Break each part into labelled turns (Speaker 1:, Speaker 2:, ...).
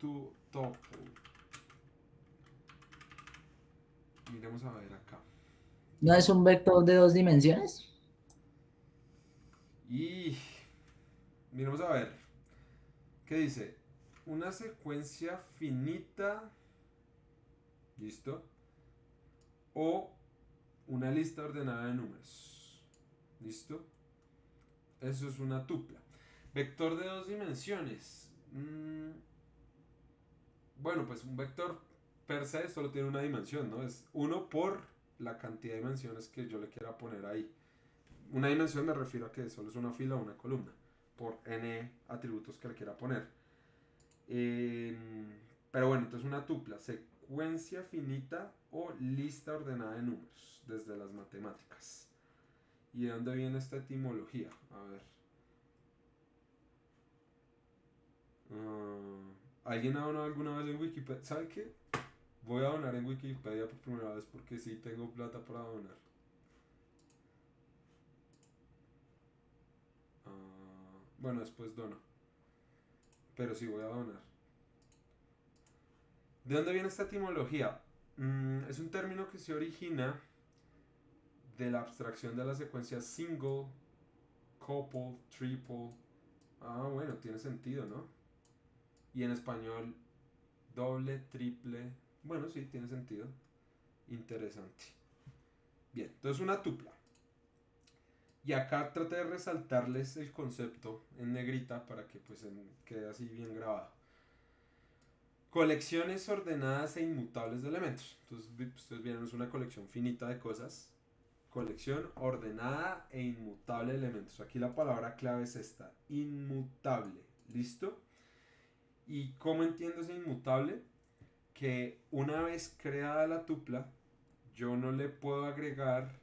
Speaker 1: to tuple. Miremos a ver acá.
Speaker 2: ¿No es un vector de dos dimensiones?
Speaker 1: Y miremos a ver. ¿Qué dice? Una secuencia finita. ¿Listo? O una lista ordenada de números. ¿Listo? Eso es una tupla. Vector de dos dimensiones. Bueno, pues un vector per se solo tiene una dimensión, ¿no? Es uno por la cantidad de dimensiones que yo le quiera poner ahí. Una dimensión me refiero a que solo es una fila o una columna, por n atributos que le quiera poner. Eh, pero bueno, entonces una tupla, secuencia finita o lista ordenada de números, desde las matemáticas. ¿Y de dónde viene esta etimología? A ver. ¿Alguien ha donado alguna vez en Wikipedia? ¿Sabe qué? Voy a donar en Wikipedia por primera vez porque sí tengo plata para donar. Bueno, después dono. Pero sí voy a donar. ¿De dónde viene esta etimología? Es un término que se origina de la abstracción de la secuencia single, couple, triple. Bueno, tiene sentido, ¿no? Y en español, doble, triple. Bueno, sí, tiene sentido. Interesante. Bien, entonces una tupla. Y acá traté de resaltarles el concepto en negrita para que pues quede así bien grabado. Colecciones ordenadas e inmutables de elementos. Entonces ustedes vieron, es una colección finita de cosas. Colección ordenada e inmutable de elementos. Aquí la palabra clave es esta, inmutable. ¿Listo? ¿Y cómo entiendo ese inmutable? Que una vez creada la tupla, yo no le puedo agregar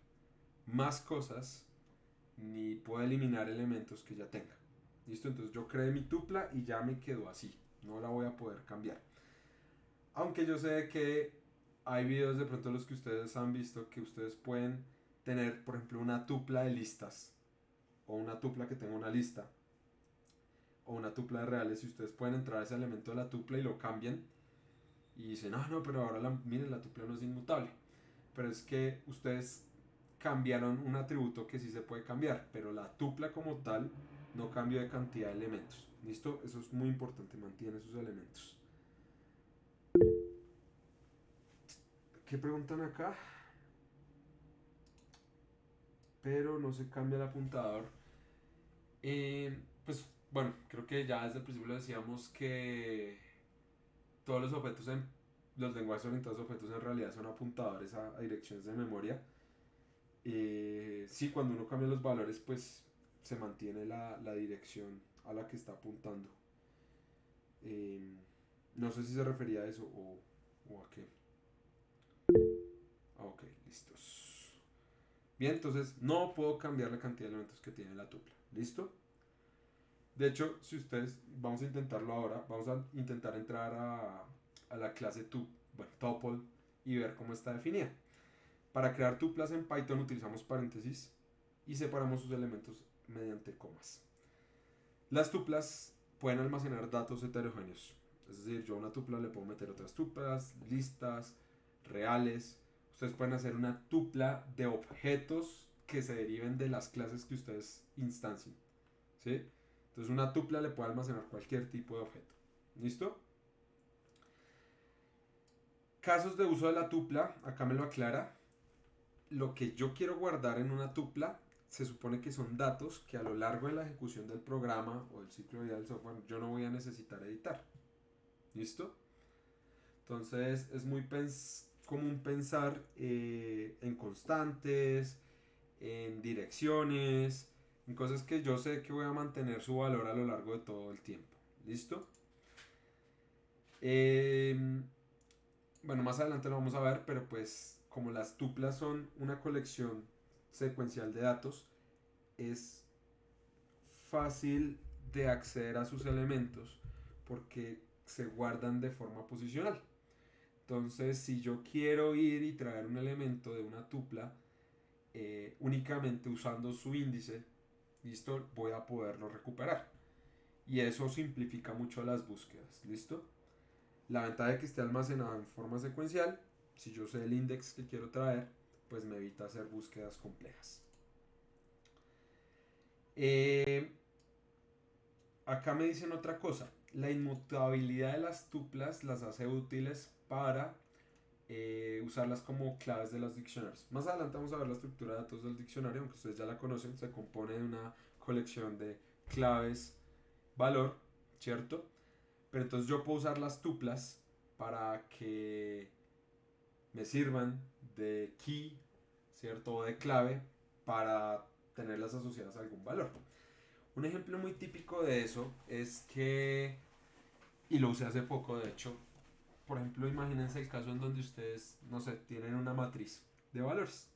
Speaker 1: más cosas ni puedo eliminar elementos que ya tenga. ¿Listo? Entonces yo creé mi tupla y ya me quedó así. No la voy a poder cambiar. Aunque yo sé que hay videos de pronto los que ustedes han visto que ustedes pueden tener, por ejemplo, una tupla de listas o una tupla que tenga una lista o una tupla de reales y ustedes pueden entrar a ese elemento de la tupla y lo cambian y dicen, no, pero ahora miren, la tupla no es inmutable. Pero es que ustedes cambiaron un atributo que sí se puede cambiar, pero la tupla como tal no cambia de cantidad de elementos. ¿Listo? Eso es muy importante, mantiene sus elementos. ¿Qué preguntan acá? Pero no se cambia el apuntador. Pues bueno, creo que ya desde el principio decíamos que todos los objetos en los lenguajes orientados a objetos en realidad son apuntadores a direcciones de memoria. Sí, cuando uno cambia los valores, pues se mantiene la dirección a la que está apuntando. Eh, no sé si se refería a eso o a qué. Ok, listos. Bien, entonces no puedo cambiar la cantidad de elementos que tiene la tupla. ¿Listo? De hecho, si ustedes, vamos a intentarlo ahora, vamos a intentar entrar a la clase tuple y ver cómo está definida. Para crear tuplas en Python utilizamos paréntesis y separamos sus elementos mediante comas. Las tuplas pueden almacenar datos heterogéneos. Es decir, yo a una tupla le puedo meter otras tuplas, listas, reales. Ustedes pueden hacer una tupla de objetos que se deriven de las clases que ustedes instancien. ¿Sí? Entonces una tupla le puede almacenar cualquier tipo de objeto. ¿Listo? Casos de uso de la tupla, acá me lo aclara. Lo que yo quiero guardar en una tupla se supone que son datos que a lo largo de la ejecución del programa o del ciclo de vida del software yo no voy a necesitar editar. ¿Listo? Entonces es muy común pensar en constantes, en direcciones, en cosas que yo sé que voy a mantener su valor a lo largo de todo el tiempo. ¿Listo? Eh, bueno, más adelante lo vamos a ver, pero pues como las tuplas son una colección secuencial de datos, es fácil de acceder a sus elementos porque se guardan de forma posicional. Entonces, si yo quiero ir y traer un elemento de una tupla únicamente usando su índice, listo, voy a poderlo recuperar. Y eso simplifica mucho las búsquedas, ¿listo? La ventaja de que esté almacenado en forma secuencial, si yo sé el index que quiero traer, pues me evita hacer búsquedas complejas. Acá me dicen otra cosa. La inmutabilidad de las tuplas las hace útiles para usarlas como claves de los diccionarios. Más adelante vamos a ver la estructura de datos del diccionario, aunque ustedes ya la conocen, se compone de una colección de claves, valor, ¿cierto? Pero entonces yo puedo usar las tuplas para que me sirvan de key, ¿cierto? O de clave para tenerlas asociadas a algún valor. Un ejemplo muy típico de eso es que, y lo usé hace poco de hecho, por ejemplo, imagínense el caso en donde ustedes, no sé, tienen una matriz de valores.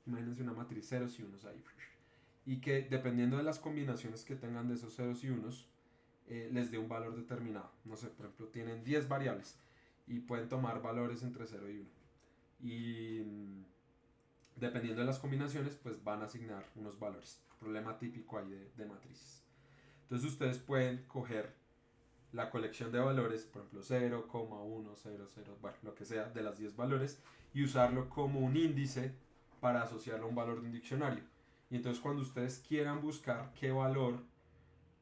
Speaker 1: Imagínense una matriz ceros y unos ahí. Y que dependiendo de las combinaciones que tengan de esos ceros y unos, les dé un valor determinado. No sé, por ejemplo, tienen 10 variables y pueden tomar valores entre 0 y 1. Y dependiendo de las combinaciones, pues van a asignar unos valores. Problema típico ahí de matrices. Entonces ustedes pueden coger la colección de valores, por ejemplo 0, 1, 0, 0, bueno, lo que sea, de las 10 valores, y usarlo como un índice para asociarlo a un valor de un diccionario. Y entonces cuando ustedes quieran buscar qué valor,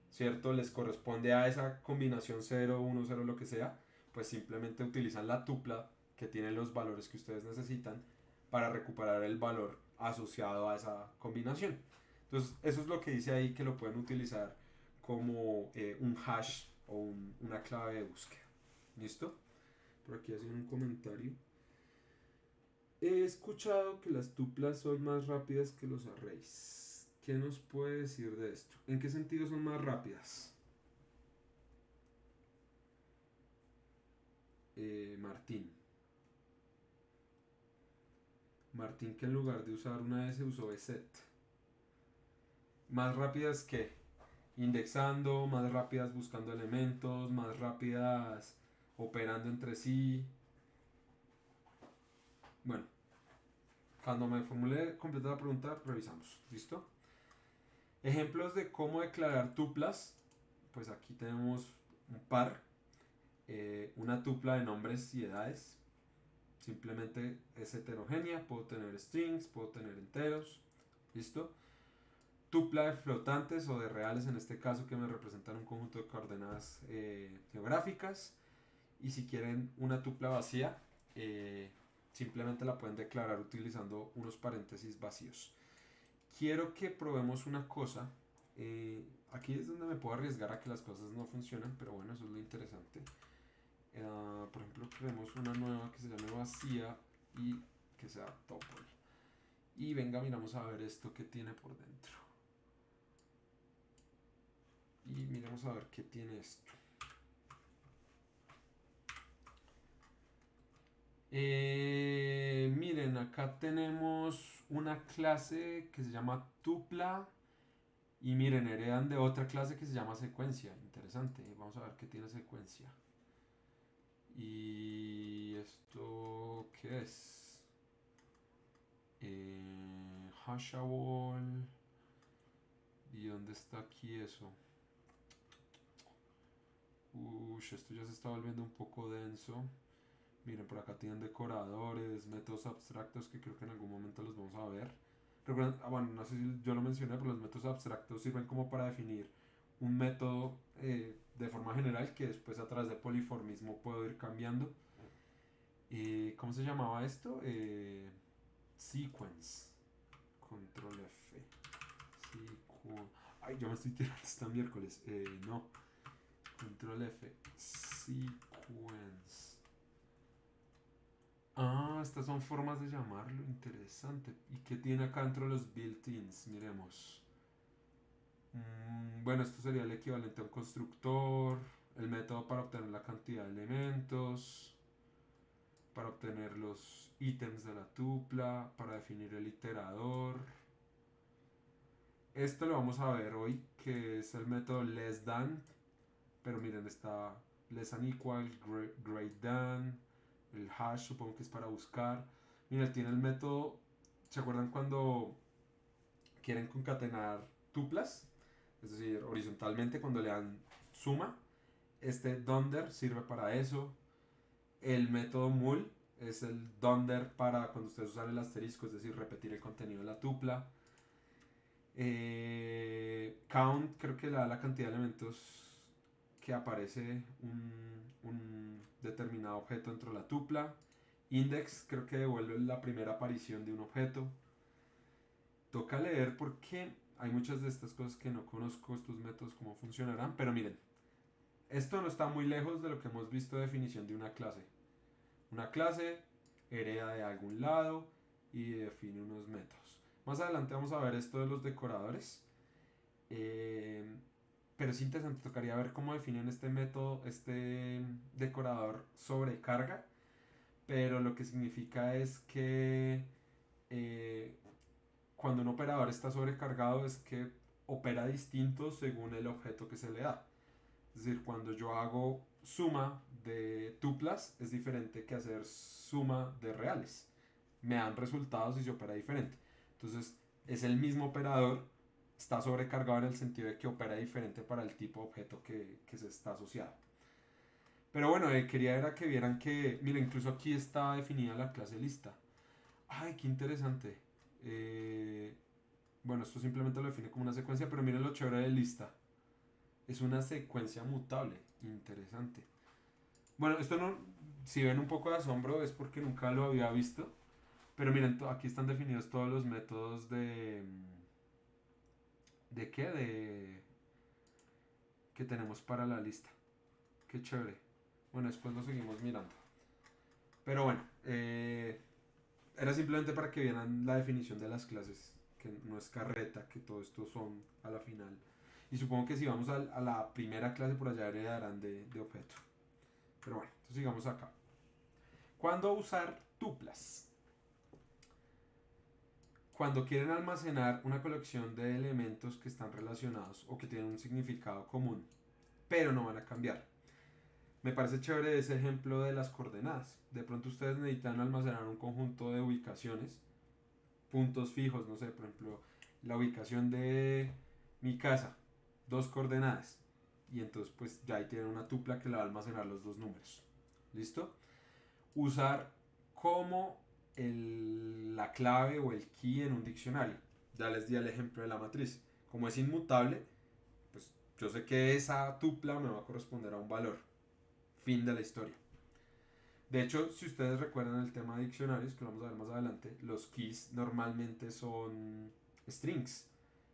Speaker 1: ¿cierto?, les corresponde a esa combinación 0, 1, 0, lo que sea, pues simplemente utilizan la tupla que tiene los valores que ustedes necesitan para recuperar el valor asociado a esa combinación. Entonces, eso es lo que dice ahí que lo pueden utilizar como un hash o una clave de búsqueda. ¿Listo? Por aquí hacen un comentario. He escuchado que las tuplas son más rápidas que los arrays. ¿Qué nos puede decir de esto? ¿En qué sentido son más rápidas? Martín. Martín que en lugar de usar una S usó set. Más rápidas que indexando, más rápidas buscando elementos, más rápidas operando entre sí. Bueno, cuando me formule completa la pregunta, revisamos. ¿Listo? Ejemplos de cómo declarar tuplas. Pues aquí tenemos un par. Una tupla de nombres y edades. Simplemente es heterogénea. Puedo tener strings, puedo tener enteros. ¿Listo? Tupla de flotantes o de reales, en este caso, que me representan un conjunto de coordenadas geográficas. Y si quieren una tupla vacía, simplemente la pueden declarar utilizando unos paréntesis vacíos. Quiero que probemos una cosa. Aquí es donde me puedo arriesgar a que las cosas no funcionan, pero bueno, eso es lo interesante. Por ejemplo, creemos una nueva que se llame vacía y que sea tuple. Y venga, miramos a ver esto que tiene por dentro. Y miremos a ver qué tiene esto. Miren, acá tenemos una clase que se llama tupla. Y miren, heredan de otra clase que se llama secuencia. Interesante. Vamos a ver qué tiene secuencia. ¿Y esto qué es? Hashable. ¿Y dónde está aquí eso? Esto ya se está volviendo un poco denso. Miren, por acá tienen decoradores, métodos abstractos que creo que en algún momento los vamos a ver. Recuerden, bueno, no sé si yo lo mencioné, pero los métodos abstractos sirven como para definir un método de forma general que después a través de poliformismo puedo ir cambiando. ¿Cómo se llamaba esto? Sequence. Control F. Ay, yo me estoy tirando esta miércoles. No. Control F. Sequence. Estas son formas de llamarlo. Interesante. ¿Y qué tiene acá dentro de los built-ins? Miremos. Bueno, esto sería el equivalente a un constructor. El método para obtener la cantidad de elementos. Para obtener los ítems de la tupla. Para definir el iterador. Esto lo vamos a ver hoy, que es el método less than. Pero miren, está less than equal, greater than. El hash supongo que es para buscar. Mira, tiene el método. ¿Se acuerdan cuando quieren concatenar tuplas? Es decir, horizontalmente cuando le dan suma. Este dunder sirve para eso. El método mul es el donder para cuando ustedes usan el asterisco, es decir, repetir el contenido de la tupla. Count creo que le da la cantidad de elementos que aparece un determinado objeto dentro de la tupla. Index creo que devuelve la primera aparición de un objeto. Toca leer porque hay muchas de estas cosas que no conozco, estos métodos, cómo funcionarán. Pero miren, esto no está muy lejos de lo que hemos visto de definición de una clase. Una clase hereda de algún lado y define unos métodos. Más adelante vamos a ver esto de los decoradores. Pero es interesante, tocaría ver cómo definen este método, este decorador sobrecarga. Pero lo que significa es que cuando un operador está sobrecargado es que opera distinto según el objeto que se le da. Es decir, cuando yo hago suma de tuplas es diferente que hacer suma de reales. Me dan resultados y se opera diferente. Entonces, es el mismo operador, está sobrecargado en el sentido de que opera diferente para el tipo de objeto que se está asociado. Pero bueno, quería era que vieran que, mira, incluso aquí está definida la clase lista. Ay, qué interesante. Bueno, esto simplemente lo define como una secuencia, pero miren lo chévere de lista. Es una secuencia mutable. Interesante. Bueno, esto no, si ven un poco de asombro es porque nunca lo había visto. Pero miren, aquí están definidos todos los métodos de... ¿De qué? De... Que tenemos para la lista. Qué chévere. Bueno, después lo seguimos mirando. Pero bueno, era simplemente para que vieran la definición de las clases. Que no es carreta, que todo esto son a la final. Y supongo que si vamos a la primera clase por allá heredarán de objeto. Pero bueno, entonces sigamos acá. ¿Cuándo usar tuplas? Cuando quieren almacenar una colección de elementos que están relacionados o que tienen un significado común, pero no van a cambiar. Me parece chévere ese ejemplo de las coordenadas. De pronto ustedes necesitan almacenar un conjunto de ubicaciones, puntos fijos, no sé, por ejemplo, la ubicación de mi casa, 2 coordenadas. Y entonces pues ya ahí tienen una tupla que le va a almacenar los dos números. ¿Listo? Usar como la clave o el key en un diccionario. Ya les di el ejemplo de la matriz. Como es inmutable, pues yo sé que esa tupla me va a corresponder a un valor. Fin de la historia. De hecho, si ustedes recuerdan el tema de diccionarios, que lo vamos a ver más adelante, los keys normalmente son strings.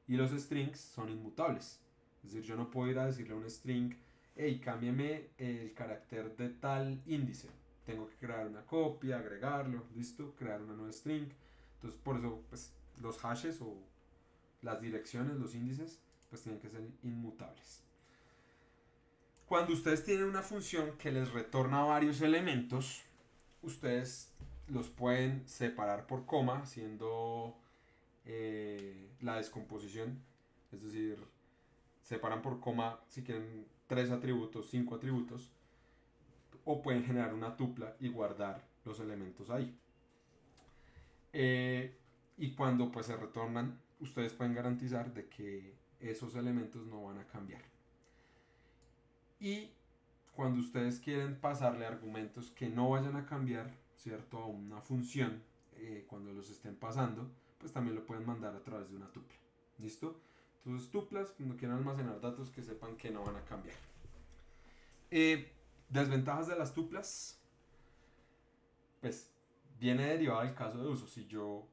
Speaker 1: Y los strings son inmutables. Es decir, yo no puedo ir a decirle a un string, hey, cámbiame el carácter de tal índice. Tengo que crear una copia, agregarlo, listo, crear una nueva string. Entonces, por eso, pues, los hashes o las direcciones, los índices, pues tienen que ser inmutables. Cuando ustedes tienen una función que les retorna varios elementos, ustedes los pueden separar por coma, haciendo la descomposición. Es decir, separan por coma si quieren 3 atributos, 5 atributos, o pueden generar una tupla y guardar los elementos ahí. Y cuando pues se retornan, ustedes pueden garantizar de que esos elementos no van a cambiar. Y cuando ustedes quieren pasarle argumentos que no vayan a cambiar, ¿cierto? A una función, cuando los estén pasando, pues también lo pueden mandar a través de una tupla. ¿Listo? Entonces tuplas, cuando quieran almacenar datos que sepan que no van a cambiar. Desventajas de las tuplas, pues viene derivado del caso de uso. Si yo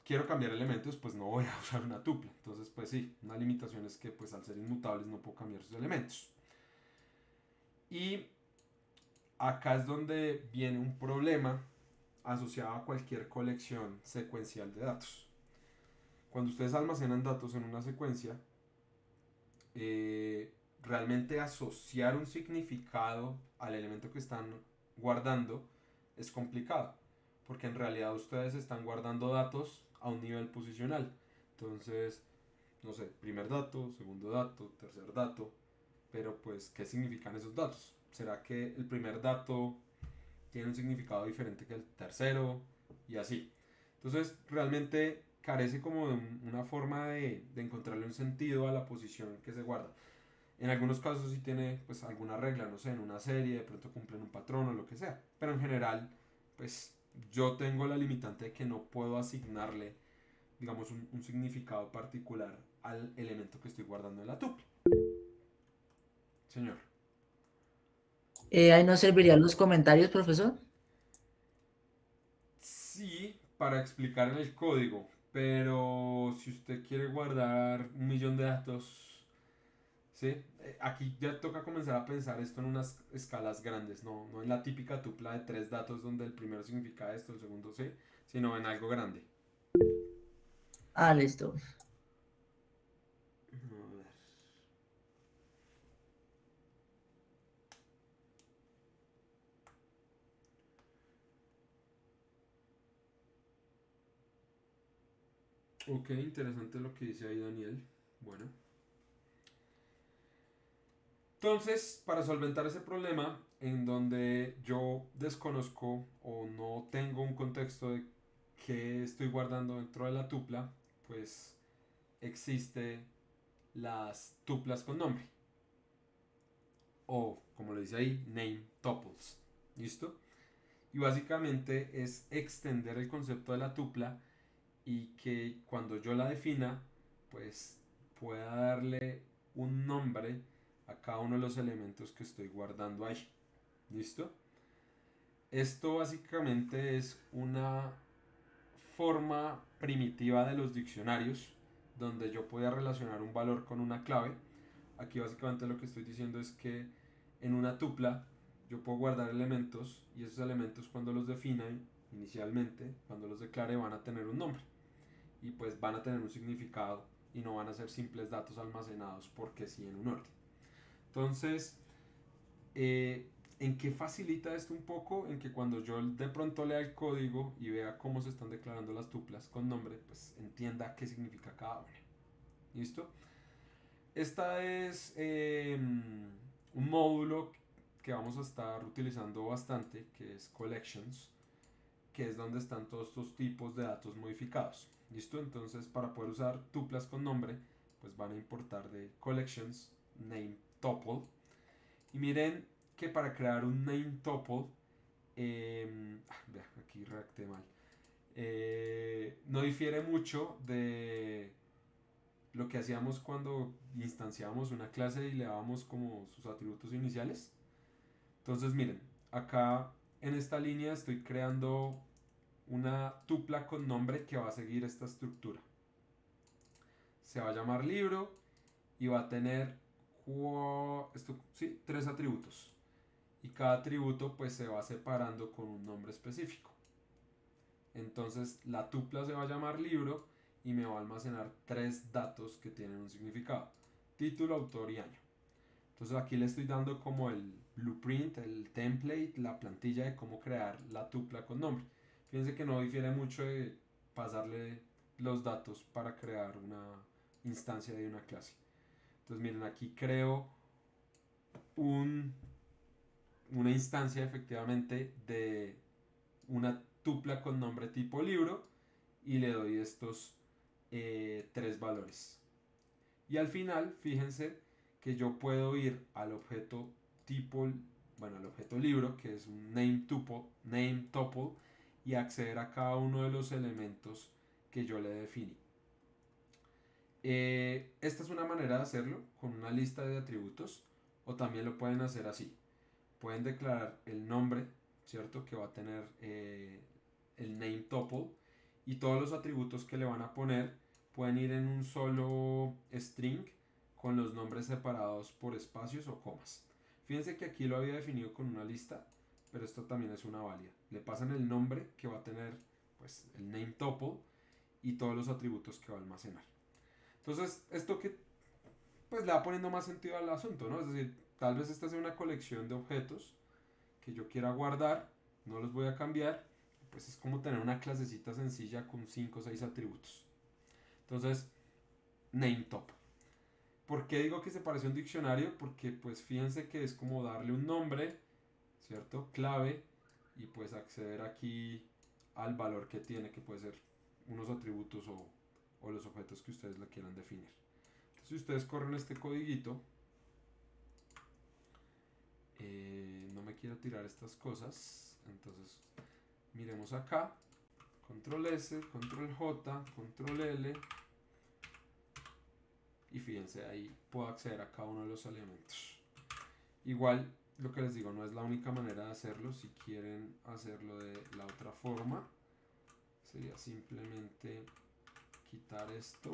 Speaker 1: quiero cambiar elementos, pues no voy a usar una tupla. Entonces, pues sí, una limitación es que pues al ser inmutables no puedo cambiar sus elementos. Y acá es donde viene un problema asociado a cualquier colección secuencial de datos. Cuando ustedes almacenan datos en una secuencia, realmente asociar un significado al elemento que están guardando es complicado, porque en realidad ustedes están guardando datos a un nivel posicional. Entonces, no sé, primer dato, segundo dato, tercer dato, pero pues, ¿qué significan esos datos? ¿Será que el primer dato tiene un significado diferente que el tercero? Y así. Entonces, realmente carece como de una forma de encontrarle un sentido a la posición que se guarda. En algunos casos sí tiene pues alguna regla, no sé, en una serie de pronto cumplen un patrón o lo que sea. Pero en general, pues yo tengo la limitante de que no puedo asignarle, digamos, un significado particular al elemento que estoy guardando en la tuple. Señor.
Speaker 2: Ahí nos servirían los comentarios, profesor.
Speaker 1: Sí, para explicar en el código, pero si usted quiere guardar un millón de datos, ¿sí? Aquí ya toca comenzar a pensar esto en unas escalas grandes, no en la típica tupla de tres datos donde el primero significa esto, el segundo sí, sino en algo grande.
Speaker 2: Ah, listo.
Speaker 1: A ver. Ok, interesante lo que dice ahí Daniel. Bueno. Entonces, para solventar ese problema, en donde yo desconozco o no tengo un contexto de qué estoy guardando dentro de la tupla, pues existe las tuplas con nombre. O, como lo dice ahí, name tuples. ¿Listo? Y básicamente es extender el concepto de la tupla y que cuando yo la defina, pues pueda darle un nombre a cada uno de los elementos que estoy guardando ahí. ¿Listo? Esto básicamente es una forma primitiva de los diccionarios donde yo podía relacionar un valor con una clave. Aquí básicamente lo que estoy diciendo es que en una tupla yo puedo guardar elementos y esos elementos cuando los defina inicialmente, cuando los declare van a tener un nombre y pues van a tener un significado y no van a ser simples datos almacenados porque sí en un orden. Entonces, eh, ¿en qué facilita esto un poco? En que cuando yo de pronto lea el código y vea cómo se están declarando las tuplas con nombre, pues entienda qué significa cada una. ¿Listo? Esta es un módulo que vamos a estar utilizando bastante, que es Collections, que es donde están todos estos tipos de datos modificados. ¿Listo? Entonces, para poder usar tuplas con nombre, pues van a importar de Collections name tuple. Y miren que para crear un name tuple, aquí redacté mal, no difiere mucho de lo que hacíamos cuando instanciábamos una clase y le dábamos como sus atributos iniciales. Entonces miren, acá en esta línea estoy creando una tupla con nombre que va a seguir esta estructura. Se va a llamar libro y va a tener tres atributos. Y cada atributo pues se va separando con un nombre específico. Entonces la tupla se va a llamar libro y me va a almacenar tres datos que tienen un significado. Título, autor y año. Entonces aquí le estoy dando como el blueprint, el template, la plantilla de cómo crear la tupla con nombre. Fíjense que no difiere mucho de pasarle los datos para crear una instancia de una clase. Entonces miren, aquí creo un, una instancia efectivamente de una tupla con nombre tipo libro y le doy estos tres valores. Y al final, fíjense que yo puedo ir al objeto tipo, bueno, al objeto libro, que es un name tuple, y acceder a cada uno de los elementos que yo le definí. Esta es una manera de hacerlo con una lista de atributos, o también lo pueden hacer así. Pueden declarar el nombre, ¿cierto? Que va a tener el name tuple y todos los atributos que le van a poner pueden ir en un solo string con los nombres separados por espacios o comas. Fíjense que aquí lo había definido con una lista, pero esto también es una válida. Le pasan el nombre que va a tener pues el name tuple y todos los atributos que va a almacenar. Entonces, esto que pues le va poniendo más sentido al asunto, ¿no? Es decir, tal vez esta sea una colección de objetos que yo quiera guardar, no los voy a cambiar, pues es como tener una clasecita sencilla con 5 o 6 atributos. Entonces, name top. ¿Por qué digo que se parece a un diccionario? Porque pues fíjense que es como darle un nombre, ¿cierto? Clave y pues acceder aquí al valor que tiene, que puede ser unos atributos o los objetos que ustedes le quieran definir. Entonces, si ustedes corren este codiguito, No me quiero tirar estas cosas, entonces miremos acá, control S, control J, control L, y fíjense, ahí puedo acceder a cada uno de los elementos. Igual, lo que les digo, no es la única manera de hacerlo. Si quieren hacerlo de la otra forma, sería simplemente quitar esto.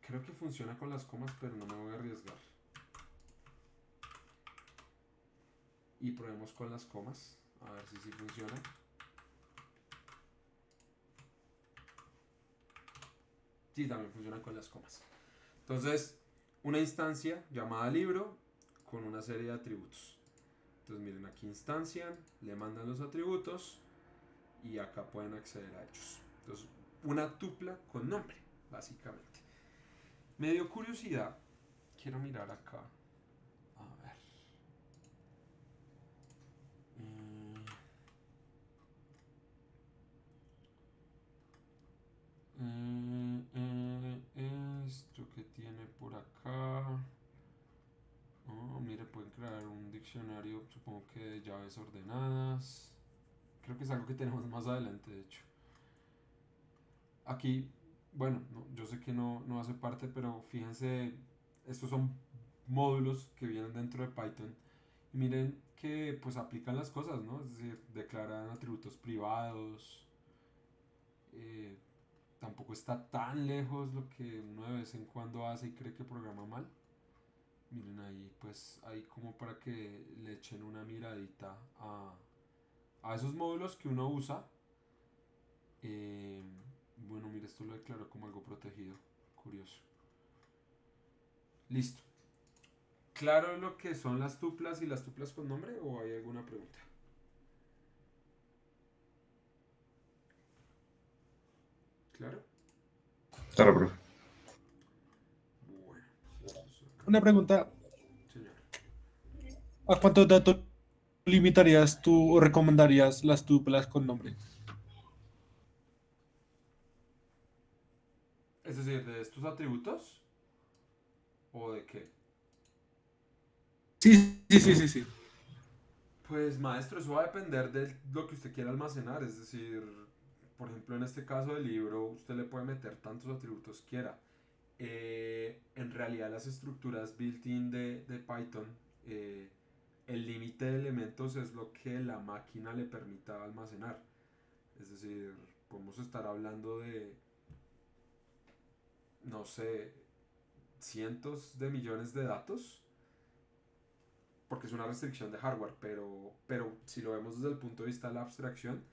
Speaker 1: Creo que funciona con las comas, pero no me voy a arriesgar. Y probemos con las comas, a ver si sí funciona. Sí, también funciona con las comas. Entonces, una instancia llamada libro con una serie de atributos. Entonces miren, aquí instancian, le mandan los atributos y acá pueden acceder a ellos. Entonces, una tupla con nombre, básicamente. Me dio curiosidad, quiero mirar acá. A ver. Esto que tiene por acá. Oh, mire, pueden crear un diccionario, supongo que de llaves ordenadas. Creo que es algo que tenemos más adelante, de hecho. Aquí, bueno, no, yo sé que no hace parte, pero fíjense, estos son módulos que vienen dentro de Python. Y miren que pues aplican las cosas, ¿no? Es decir, declaran atributos privados. eh, Tampoco está tan lejos lo que uno de vez en cuando hace y cree que programa mal. Miren ahí, pues ahí como para que le echen una miradita a esos módulos que uno usa. Eh, bueno, mire, esto lo declaro como algo protegido. Curioso. Listo. ¿Claro lo que son las tuplas y las tuplas con nombre o hay alguna pregunta? ¿Claro?
Speaker 3: Claro, profe.
Speaker 1: Bueno, entonces acá.
Speaker 4: Una pregunta,
Speaker 1: Señor.
Speaker 4: ¿a cuántos datos limitarías tú o recomendarías las tuplas con nombre?
Speaker 1: Es decir, ¿de estos atributos? ¿O de qué?
Speaker 4: Sí.
Speaker 1: Pues maestro, eso va a depender de lo que usted quiera almacenar. Es decir, por ejemplo, en este caso del libro, usted le puede meter tantos atributos quiera. En realidad las estructuras built-in de Python, el límite de elementos es lo que la máquina le permita almacenar. Es decir, podemos estar hablando de, no sé, cientos de millones de datos, porque es una restricción de hardware, pero si lo vemos desde el punto de vista de la abstracción,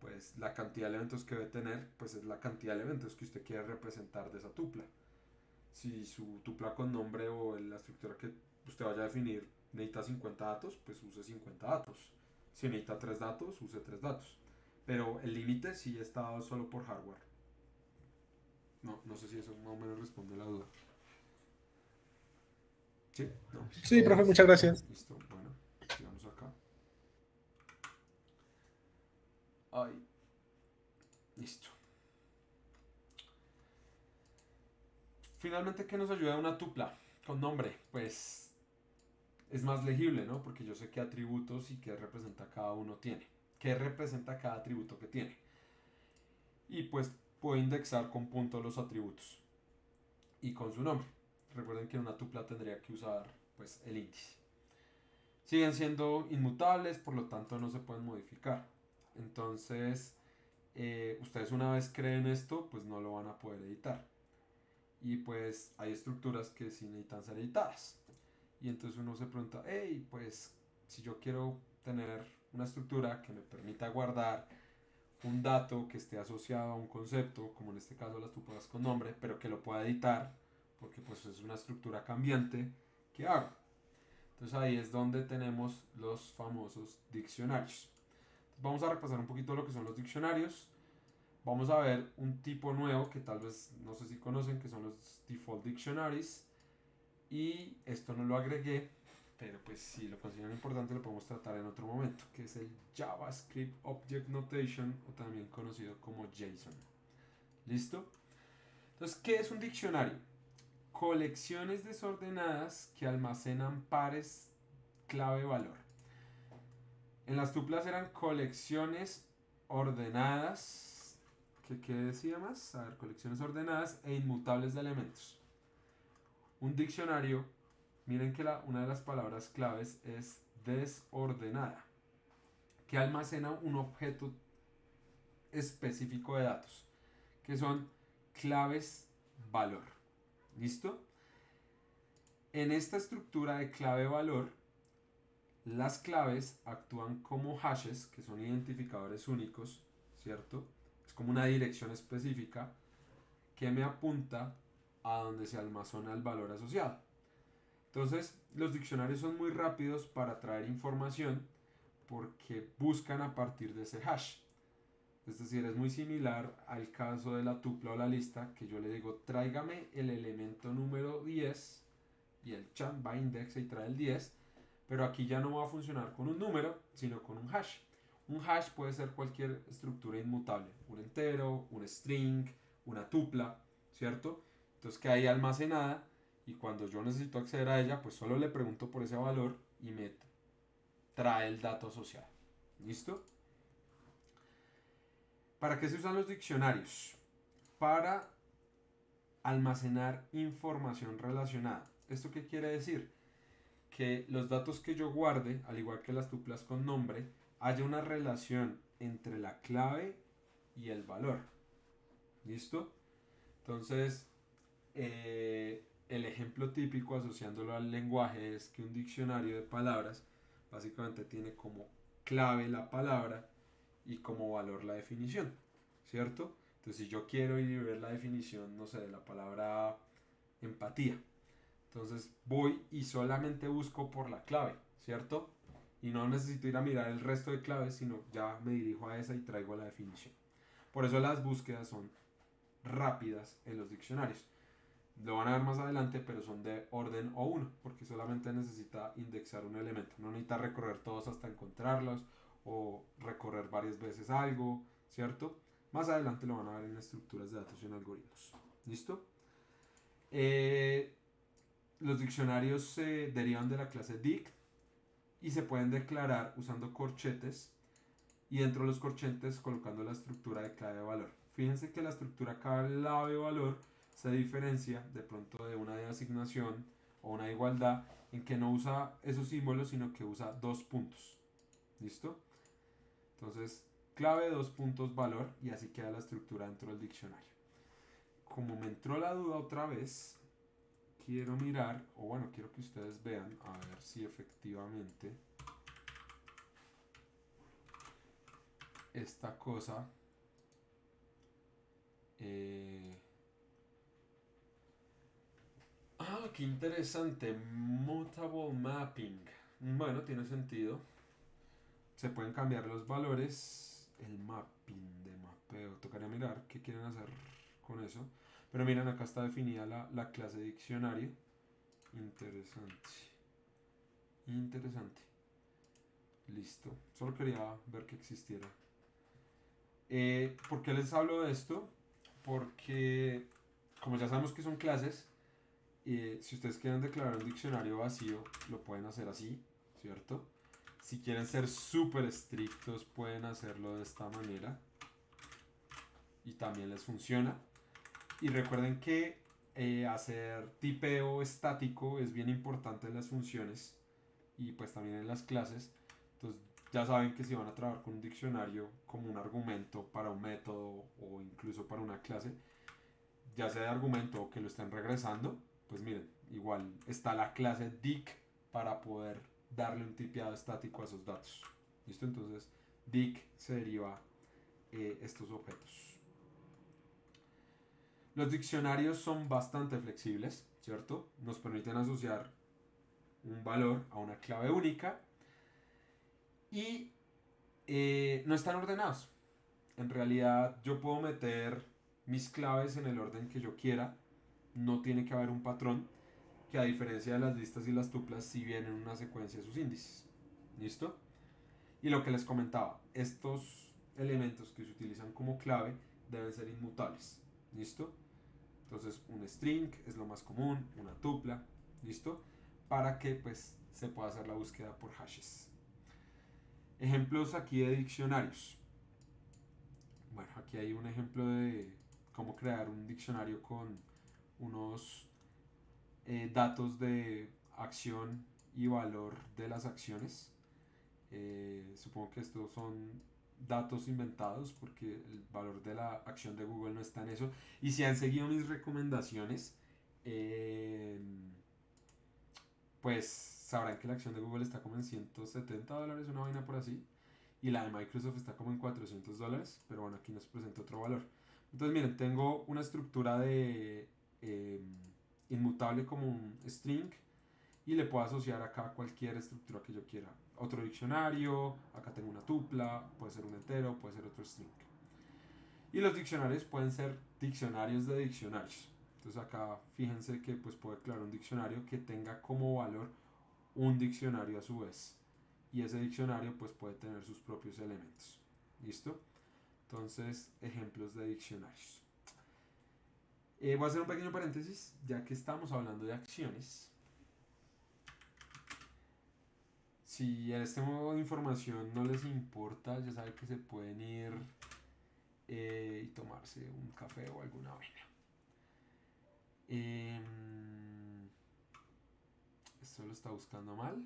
Speaker 1: pues la cantidad de elementos que debe tener, pues es la cantidad de elementos que usted quiere representar de esa tupla. Si su tupla con nombre o la estructura que usted vaya a definir necesita 50 datos, pues use 50 datos. Si necesita 3 datos, use 3 datos. Pero el límite sí está dado solo por hardware. No sé si eso más o menos responde la duda. ¿Sí? No.
Speaker 4: Sí, profe, muchas gracias.
Speaker 1: Listo, bueno, sigamos acá. Ahí. Listo. Finalmente, ¿qué nos ayuda una tupla con nombre? Pues es más legible, ¿no? Porque yo sé qué atributos y qué representa cada uno tiene. ¿Qué representa cada atributo que tiene? Y pues puedo indexar con punto los atributos y con su nombre. Recuerden que en una tupla tendría que usar pues el índice. Siguen siendo inmutables, por lo tanto no se pueden modificar. Entonces, ustedes una vez creen esto, pues no lo van a poder editar. Y pues hay estructuras que sí necesitan ser editadas. Y entonces uno se pregunta, hey, pues si yo quiero tener una estructura que me permita guardar un dato que esté asociado a un concepto, como en este caso las tuplas con nombre, pero que lo pueda editar, porque pues es una estructura cambiante, ¿qué hago? Entonces ahí es donde tenemos los famosos diccionarios. Entonces vamos a repasar un poquito lo que son los diccionarios. Vamos a ver un tipo nuevo que tal vez no sé si conocen, que son los default dictionaries. Y esto no lo agregué, pero pues si lo consideran importante lo podemos tratar en otro momento, que es el JavaScript Object Notation, o también conocido como JSON. ¿Listo? Entonces, ¿qué es un diccionario? colecciones desordenadas que almacenan pares clave-valor. En las tuplas eran colecciones ordenadas. ¿Qué decía más? A ver, colecciones ordenadas e inmutables de elementos. Un diccionario, miren que una de las palabras claves es desordenada, que almacena un objeto específico de datos, que son claves valor. ¿Listo? En esta estructura de clave valor, las claves actúan como hashes, que son identificadores únicos, ¿cierto? Es como una dirección específica que me apunta a donde se almacena el valor asociado. Entonces, los diccionarios son muy rápidos para traer información porque buscan a partir de ese hash. Es decir, es muy similar al caso de la tupla o la lista, que yo le digo, tráigame el elemento número 10 y el chat va a indexa y trae el 10, pero aquí ya no va a funcionar con un número, sino con un hash. Un hash puede ser cualquier estructura inmutable, un entero, un string, una tupla, ¿cierto? Entonces queda ahí almacenada y cuando yo necesito acceder a ella, pues solo le pregunto por ese valor y me trae el dato asociado. ¿Listo? ¿Para qué se usan los diccionarios? Para almacenar información relacionada. ¿Esto qué quiere decir? Que los datos que yo guarde, al igual que las tuplas con nombre, haya una relación entre la clave y el valor. ¿Listo? Entonces, el ejemplo típico asociándolo al lenguaje es que un diccionario de palabras básicamente tiene como clave la palabra y como valor la definición, ¿cierto? Entonces, si yo quiero ir a ver la definición, no sé, de la palabra empatía, entonces voy y solamente busco por la clave, ¿cierto? Y no necesito ir a mirar el resto de claves, sino ya me dirijo a esa y traigo la definición. Por eso las búsquedas son rápidas en los diccionarios. Lo van a ver más adelante, pero son de orden O1, porque solamente necesita indexar un elemento. No necesita recorrer todos hasta encontrarlos o recorrer varias veces algo, ¿cierto? Más adelante lo van a ver en estructuras de datos y en algoritmos. ¿Listo? Los diccionarios se derivan de la clase dict y se pueden declarar usando corchetes y dentro de los corchetes colocando la estructura de clave de valor. Fíjense que la estructura clave de valor se diferencia de pronto de una de asignación o una de igualdad en que no usa esos símbolos sino que usa dos puntos. ¿Listo? Entonces, clave, dos puntos, valor y así queda la estructura dentro del diccionario. Como me entró la duda otra vez, quiero mirar, o bueno, quiero que ustedes vean, a ver si efectivamente esta cosa qué interesante, mutable mapping. Bueno, tiene sentido. Se pueden cambiar los valores. El mapping de mapeo. Tocaría mirar qué quieren hacer con eso. Pero miren, acá está definida la clase diccionario. Interesante. Interesante. Listo. Solo quería ver que existiera. ¿Por qué les hablo de esto? Porque, como ya sabemos que son clases, si ustedes quieren declarar un diccionario vacío, lo pueden hacer así, ¿cierto? Si quieren ser súper estrictos, pueden hacerlo de esta manera. Y también les funciona. Y recuerden que hacer tipeo estático es bien importante en las funciones y pues también en las clases. Entonces ya saben que si van a trabajar con un diccionario como un argumento para un método o incluso para una clase, ya sea de argumento o que lo estén regresando, pues miren, igual está la clase dict para poder darle un tipeado estático a esos datos. ¿Listo? Entonces dict se deriva estos objetos. Los diccionarios son bastante flexibles, ¿cierto? Nos permiten asociar un valor a una clave única y no están ordenados. En realidad yo puedo meter mis claves en el orden que yo quiera, no tiene que haber un patrón, que a diferencia de las listas y las tuplas sí vienen en una secuencia de sus índices. ¿Listo? Y lo que les comentaba, estos elementos que se utilizan como clave deben ser inmutables. ¿Listo? Entonces un string es lo más común, una tupla, ¿listo? Para que pues se pueda hacer la búsqueda por hashes. Ejemplos aquí de diccionarios. Bueno, aquí hay un ejemplo de cómo crear un diccionario con unos datos de acción y valor de las acciones. Supongo que estos son datos inventados porque el valor de la acción de Google no está en eso. Y si han seguido mis recomendaciones, pues sabrán que la acción de Google está como en $170, una vaina por así. Y la de Microsoft está como en $400, pero bueno, aquí nos presenta otro valor. Entonces miren, tengo una estructura de inmutable como un string y le puedo asociar acá cualquier estructura que yo quiera. Otro diccionario, acá tengo una tupla, puede ser un entero, puede ser otro string. Y los diccionarios pueden ser diccionarios de diccionarios. Entonces acá fíjense que pues puedo declarar un diccionario que tenga como valor un diccionario a su vez. Y ese diccionario pues puede tener sus propios elementos. ¿Listo? Entonces, ejemplos de diccionarios. Voy a hacer un pequeño paréntesis, ya que estamos hablando de acciones. Si en este modo de información no les importa, ya saben que se pueden ir y tomarse un café o alguna vaina. Esto lo está buscando mal.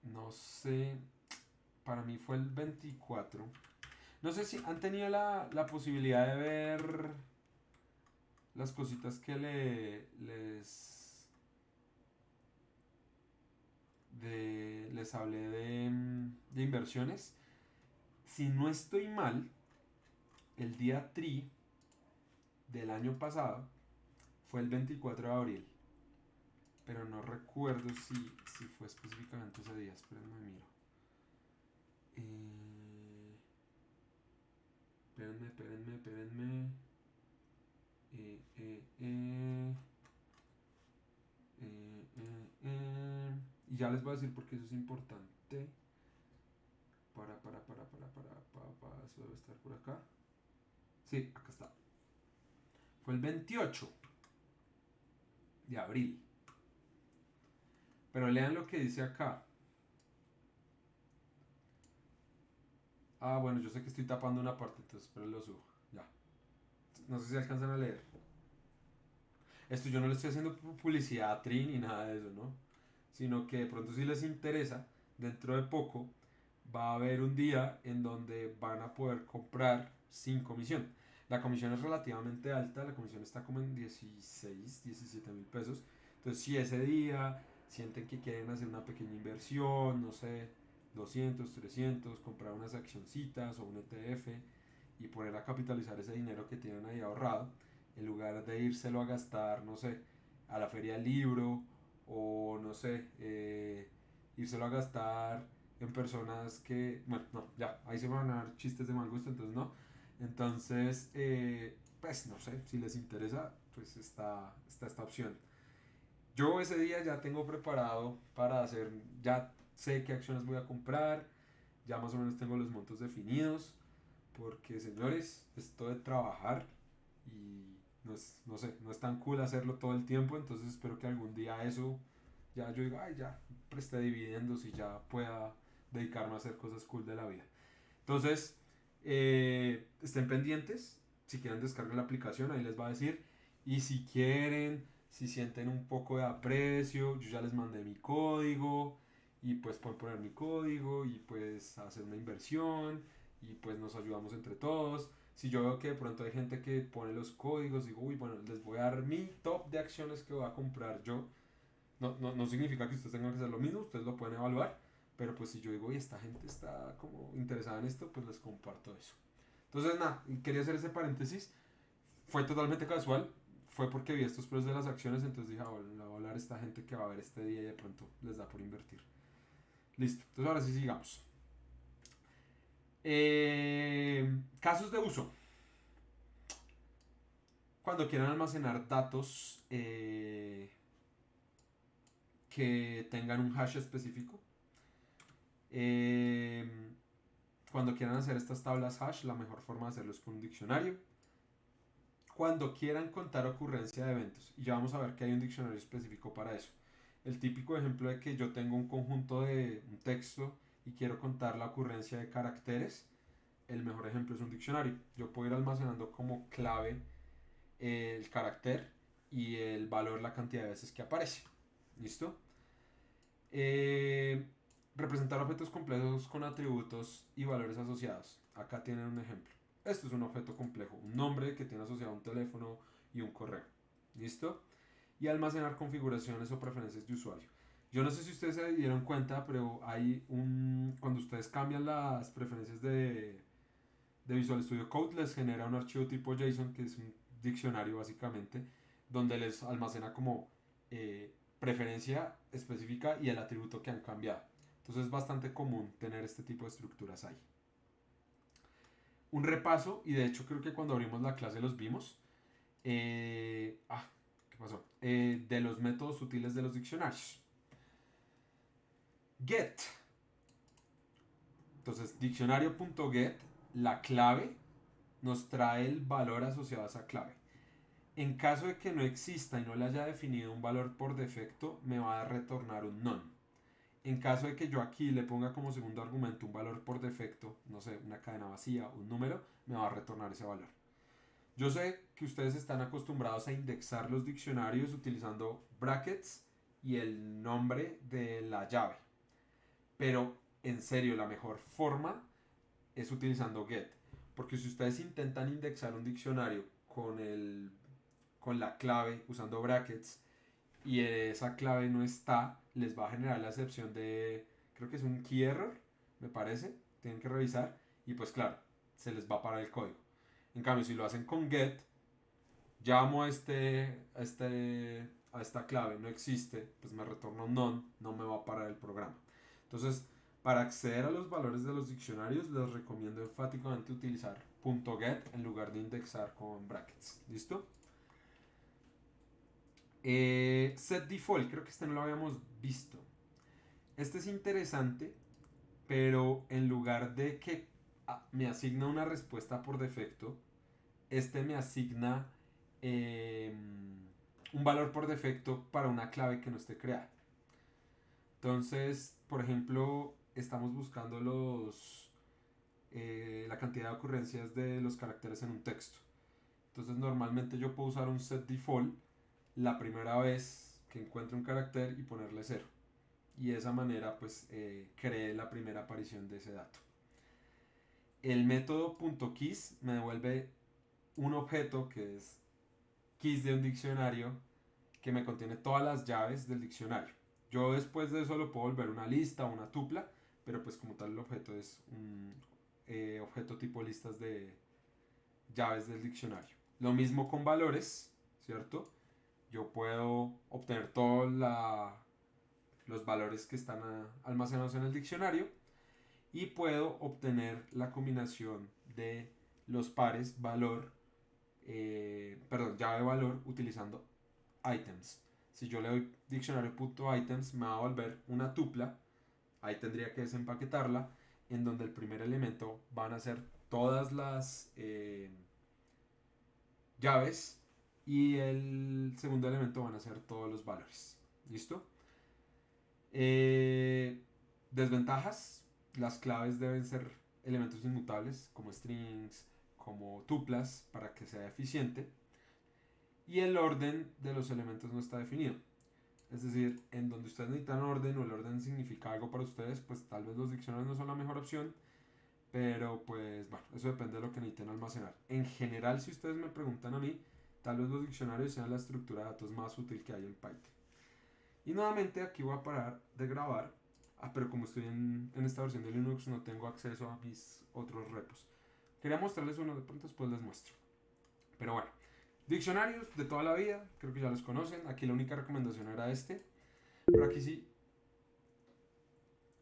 Speaker 1: No sé, para mí fue el 24. No sé si han tenido la posibilidad de ver las cositas que les hablé de inversiones. Si no estoy mal, el día tri del año pasado fue el 24 de abril. Pero no recuerdo si fue específicamente ese día. Espérenme, miro. Espérenme. Y ya les voy a decir porque eso es importante. Eso debe estar por acá. Sí, acá está. Fue el 28 de abril. Pero lean lo que dice acá. Ah, bueno, yo sé que estoy tapando una parte, entonces pero lo subo. Ya. No sé si alcanzan a leer. Esto yo no le estoy haciendo publicidad a Trin ni nada de eso, ¿no? Sino que de pronto si les interesa, dentro de poco va a haber un día en donde van a poder comprar sin comisión. La comisión es relativamente alta, la comisión está como en 16, 17 mil pesos. Entonces si ese día sienten que quieren hacer una pequeña inversión, no sé, 200, 300, comprar unas accioncitas o un ETF y poner a capitalizar ese dinero que tienen ahí ahorrado, en lugar de írselo a gastar, no sé, a la feria del libro o no sé, írselo a gastar en personas que, bueno, no, ya, ahí se van a dar chistes de mal gusto, entonces no. Entonces, pues no sé, si les interesa, pues está esta opción. Yo ese día ya tengo preparado para hacer, ya sé qué acciones voy a comprar, ya más o menos tengo los montos definidos, porque señores, esto de trabajar y no sé, no es tan cool hacerlo todo el tiempo, entonces espero que algún día eso, ya yo diga, ay, ya presté dividendos y ya pueda dedicarme a hacer cosas cool de la vida. Entonces, estén pendientes, si quieren descargar la aplicación, ahí les va a decir, y si quieren, si sienten un poco de aprecio, yo ya les mandé mi código, y pues pueden poner mi código, y pues hacer una inversión, y pues nos ayudamos entre todos. Si yo veo que de pronto hay gente que pone los códigos, digo, uy, bueno, les voy a dar mi top de acciones que voy a comprar yo. No significa que ustedes tengan que hacer lo mismo, ustedes lo pueden evaluar, pero pues si yo digo, oye, esta gente está como interesada en esto, pues les comparto eso. Entonces, nada, quería hacer ese paréntesis. Fue totalmente casual. Fue porque vi estos precios de las acciones, entonces dije, ah, bueno, le voy a hablar a esta gente que va a ver este día y de pronto les da por invertir. Listo, entonces ahora sí sigamos. Casos de uso. Cuando quieran almacenar datos que tengan un hash específico. Cuando quieran hacer estas tablas hash, la mejor forma de hacerlo es con un diccionario. Cuando quieran contar ocurrencia de eventos, y ya vamos a ver que hay un diccionario específico para eso. El típico ejemplo de que yo tengo un conjunto de un texto y quiero contar la ocurrencia de caracteres, el mejor ejemplo es un diccionario. Yo puedo ir almacenando como clave el carácter y el valor, la cantidad de veces que aparece. ¿Listo? Representar objetos complejos con atributos y valores asociados. Acá tienen un ejemplo. Esto es un objeto complejo, un nombre que tiene asociado un teléfono y un correo. ¿Listo? Y almacenar configuraciones o preferencias de usuario. Yo no sé si ustedes se dieron cuenta, pero hay un... Cuando ustedes cambian las preferencias de Visual Studio Code, les genera un archivo tipo JSON, que es un diccionario básicamente, donde les almacena como preferencia específica y el atributo que han cambiado. Entonces es bastante común tener este tipo de estructuras ahí. Un repaso, y de hecho creo que cuando abrimos la clase los vimos. ¿Qué pasó? De los métodos útiles de los diccionarios. Get. Entonces, diccionario.get, la clave nos trae el valor asociado a esa clave. En caso de que no exista y no le haya definido un valor por defecto, me va a retornar un none. En caso de que yo aquí le ponga como segundo argumento un valor por defecto, no sé, una cadena vacía, un número, me va a retornar ese valor. Yo sé que ustedes están acostumbrados a indexar los diccionarios utilizando brackets y el nombre de la llave. Pero en serio, la mejor forma es utilizando get. Porque si ustedes intentan indexar un diccionario con la clave usando brackets y esa clave no está, les va a generar la excepción de, creo que es un key error, me parece, tienen que revisar y pues claro, se les va a parar el código. En cambio, si lo hacen con get, llamo a esta clave, no existe, pues me retorna un none, no me va a parar el programa. Entonces, para acceder a los valores de los diccionarios, les recomiendo enfáticamente utilizar .get en lugar de indexar con brackets. ¿Listo? Set default, creo que este no lo habíamos visto. Este es interesante, pero en lugar de que me asigna una respuesta por defecto, este me asigna un valor por defecto para una clave que no esté creada. Entonces, por ejemplo, estamos buscando la cantidad de ocurrencias de los caracteres en un texto. Entonces, normalmente yo puedo usar un set default la primera vez que encuentre un carácter y ponerle 0. Y de esa manera, pues, creé la primera aparición de ese dato. El método .keys me devuelve un objeto que es keys de un diccionario que me contiene todas las llaves del diccionario. Yo después de eso lo puedo volver una lista o una tupla, pero pues como tal el objeto es un objeto tipo listas de llaves del diccionario. Lo mismo con valores, ¿cierto? Yo puedo obtener todos los valores que están almacenados en el diccionario y puedo obtener la combinación de los pares llave valor utilizando items. Si yo le doy diccionario.items me va a volver una tupla, ahí tendría que desempaquetarla, en donde el primer elemento van a ser todas las llaves y el segundo elemento van a ser todos los valores. ¿Listo? Desventajas, las claves deben ser elementos inmutables como strings, como tuplas para que sea eficiente. Y el orden de los elementos no está definido. Es decir, en donde ustedes necesitan orden o el orden significa algo para ustedes, pues tal vez los diccionarios no son la mejor opción, pero pues bueno, eso depende de lo que necesiten almacenar. En general, si ustedes me preguntan a mí, tal vez los diccionarios sean la estructura de datos más útil que hay en Python. Y nuevamente aquí voy a parar de grabar, pero como estoy en esta versión de Linux no tengo acceso a mis otros repos. Quería mostrarles uno, de pronto después les muestro. Pero bueno. Diccionarios de toda la vida, creo que ya los conocen. Aquí la única recomendación era este. Pero aquí sí.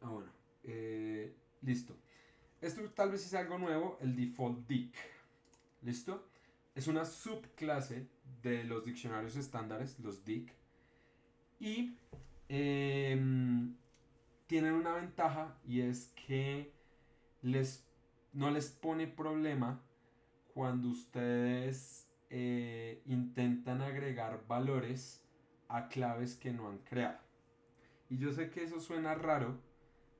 Speaker 1: Bueno. Listo. Esto tal vez es algo nuevo, el default dic. ¿Listo? Es una subclase de los diccionarios estándares, los dic. Y tienen una ventaja y es que les no les pone problema cuando ustedes intentan agregar valores a claves que no han creado. Y yo sé que eso suena raro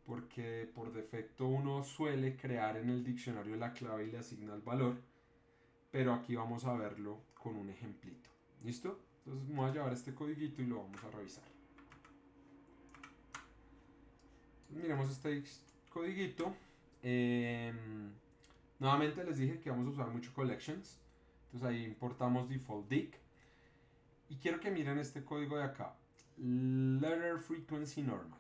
Speaker 1: porque por defecto uno suele crear en el diccionario la clave y le asigna el valor, pero aquí vamos a verlo con un ejemplito. ¿Listo? Entonces me voy a llevar este codiguito y lo vamos a revisar. Miremos este codiguito. Nuevamente les dije que vamos a usar mucho collections. Entonces ahí importamos default dict. Y quiero que miren este código de acá. Letter frequency normal.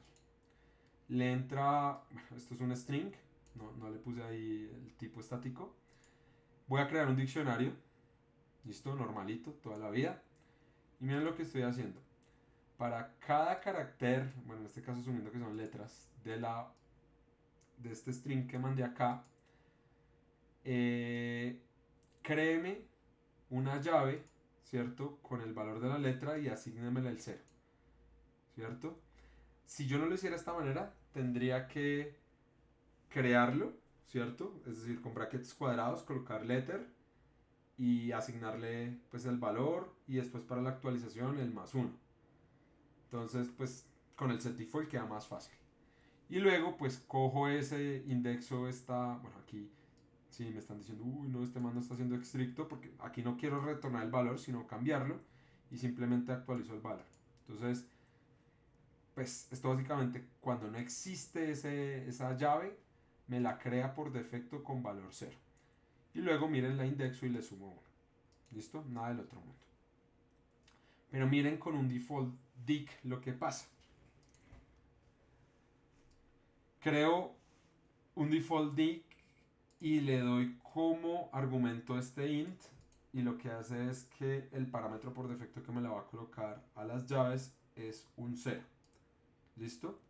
Speaker 1: Le entra, bueno, esto es un string. No le puse ahí el tipo estático. Voy a crear un diccionario. Listo, normalito, toda la vida. Y miren lo que estoy haciendo. Para cada carácter, bueno, en este caso asumiendo que son letras, de este string que mandé acá, créeme una llave, ¿cierto? Con el valor de la letra y asígnemela el 0, ¿cierto? Si yo no lo hiciera de esta manera, tendría que crearlo, ¿cierto? Es decir, con brackets cuadrados, colocar letter y asignarle pues el valor y después para la actualización el +1. Entonces, pues con el set default queda más fácil. Y luego, pues cojo ese indexo, bueno, aquí sí me están diciendo, uy, no, este man no está siendo estricto, porque aquí no quiero retornar el valor, sino cambiarlo, y simplemente actualizo el valor. Entonces, pues esto básicamente, cuando no existe esa llave, me la crea por defecto con valor 0. Y luego miren la indexo y le sumo 1. ¿Listo? Nada del otro mundo. Pero miren con un default dict lo que pasa. Creo un default dict y le doy como argumento este int, y lo que hace es que el parámetro por defecto que me la va a colocar a las llaves es un 0. ¿Listo?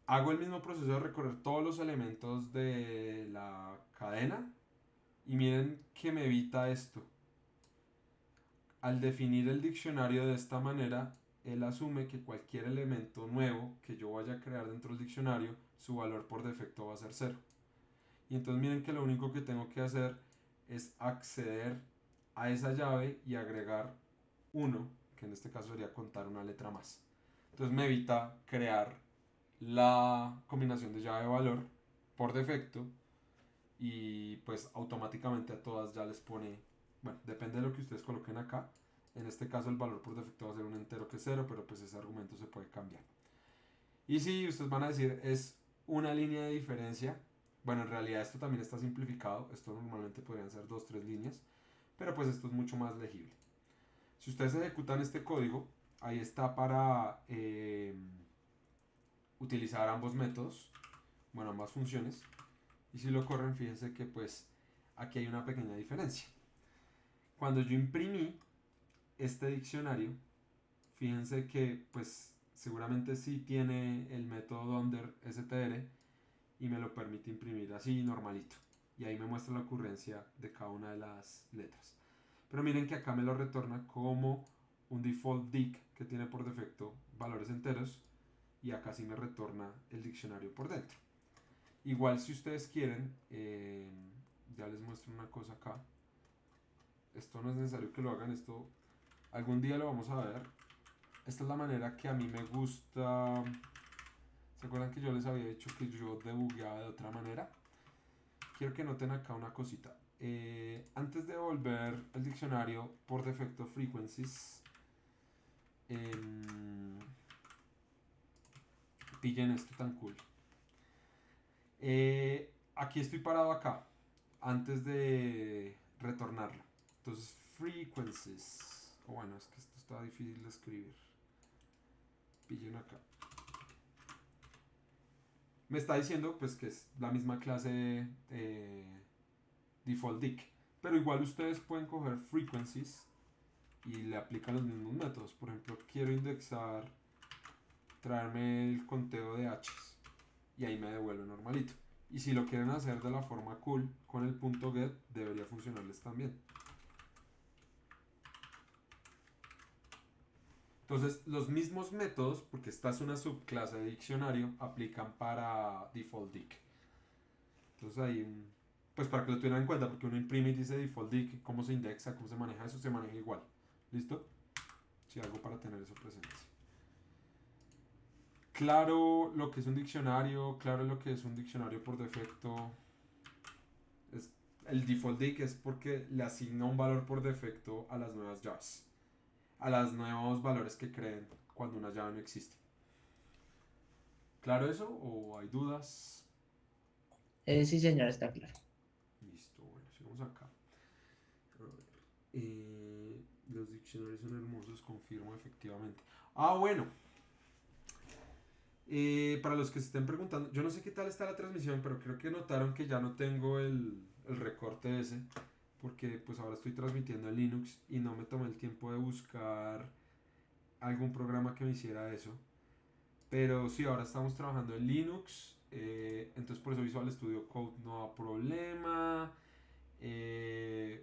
Speaker 1: Hago el mismo proceso de recorrer todos los elementos de la cadena y miren que me evita esto. Al definir el diccionario de esta manera, él asume que cualquier elemento nuevo que yo vaya a crear dentro del diccionario, su valor por defecto va a ser 0. Y entonces miren que lo único que tengo que hacer es acceder a esa llave y agregar 1, que en este caso sería contar una letra más. Entonces me evita crear la combinación de llave-valor por defecto y pues automáticamente a todas ya les pone, bueno, depende de lo que ustedes coloquen acá. En este caso el valor por defecto va a ser un entero que es 0, pero pues ese argumento se puede cambiar. Y si ustedes van a decir es una línea de diferencia, bueno, en realidad esto también está simplificado, esto normalmente podrían ser 2-3 líneas, pero pues esto es mucho más legible. Si ustedes ejecutan este código, ahí está para utilizar ambos métodos, bueno, ambas funciones, y si lo corren, fíjense que pues aquí hay una pequeña diferencia. Cuando yo imprimí este diccionario, fíjense que pues seguramente sí tiene el método under_str y me lo permite imprimir así normalito, y ahí me muestra la ocurrencia de cada una de las letras. Pero miren que acá me lo retorna como un default dict que tiene por defecto valores enteros, y acá sí me retorna el diccionario por dentro. Igual si ustedes quieren, ya les muestro una cosa acá. Esto no es necesario que lo hagan, esto algún día lo vamos a ver. Esta es la manera que a mí me gusta. ¿Se acuerdan que yo les había dicho que yo debugueaba de otra manera? Quiero que noten acá una cosita. Antes de volver el diccionario por defecto frequencies, pillen esto tan cool. Aquí estoy parado acá antes de retornarlo. Entonces frequencies, bueno, es que esto está difícil de escribir. Pillen acá. Me está diciendo pues que es la misma clase default dict, pero igual ustedes pueden coger frequencies y le aplican los mismos métodos. Por ejemplo, quiero indexar, traerme el conteo de h's y ahí me devuelve normalito. Y si lo quieren hacer de la forma cool con el punto .get, debería funcionarles también. Entonces, los mismos métodos, porque esta es una subclase de diccionario, aplican para default dict. Entonces ahí, pues para que lo tuvieran en cuenta, porque uno imprime y dice default dict, cómo se indexa, cómo se maneja eso, se maneja igual. ¿Listo? Sí, algo para tener eso presente. Claro lo que es un diccionario, claro lo que es un diccionario por defecto. Es, el default dict es porque le asigna un valor por defecto a las nuevas llaves, a los nuevos valores que creen cuando una llave no existe. ¿Claro eso o hay dudas?
Speaker 2: Sí, señor, está claro.
Speaker 1: Listo, bueno, sigamos acá. A ver, los diccionarios son hermosos, confirmo efectivamente. Ah, bueno. Para los que se estén preguntando, yo no sé qué tal está la transmisión, pero creo que notaron que ya no tengo el recorte ese, porque pues ahora estoy transmitiendo en Linux y no me tomé el tiempo de buscar algún programa que me hiciera eso. Pero sí, ahora estamos trabajando en Linux, entonces por eso Visual Studio Code no da problema.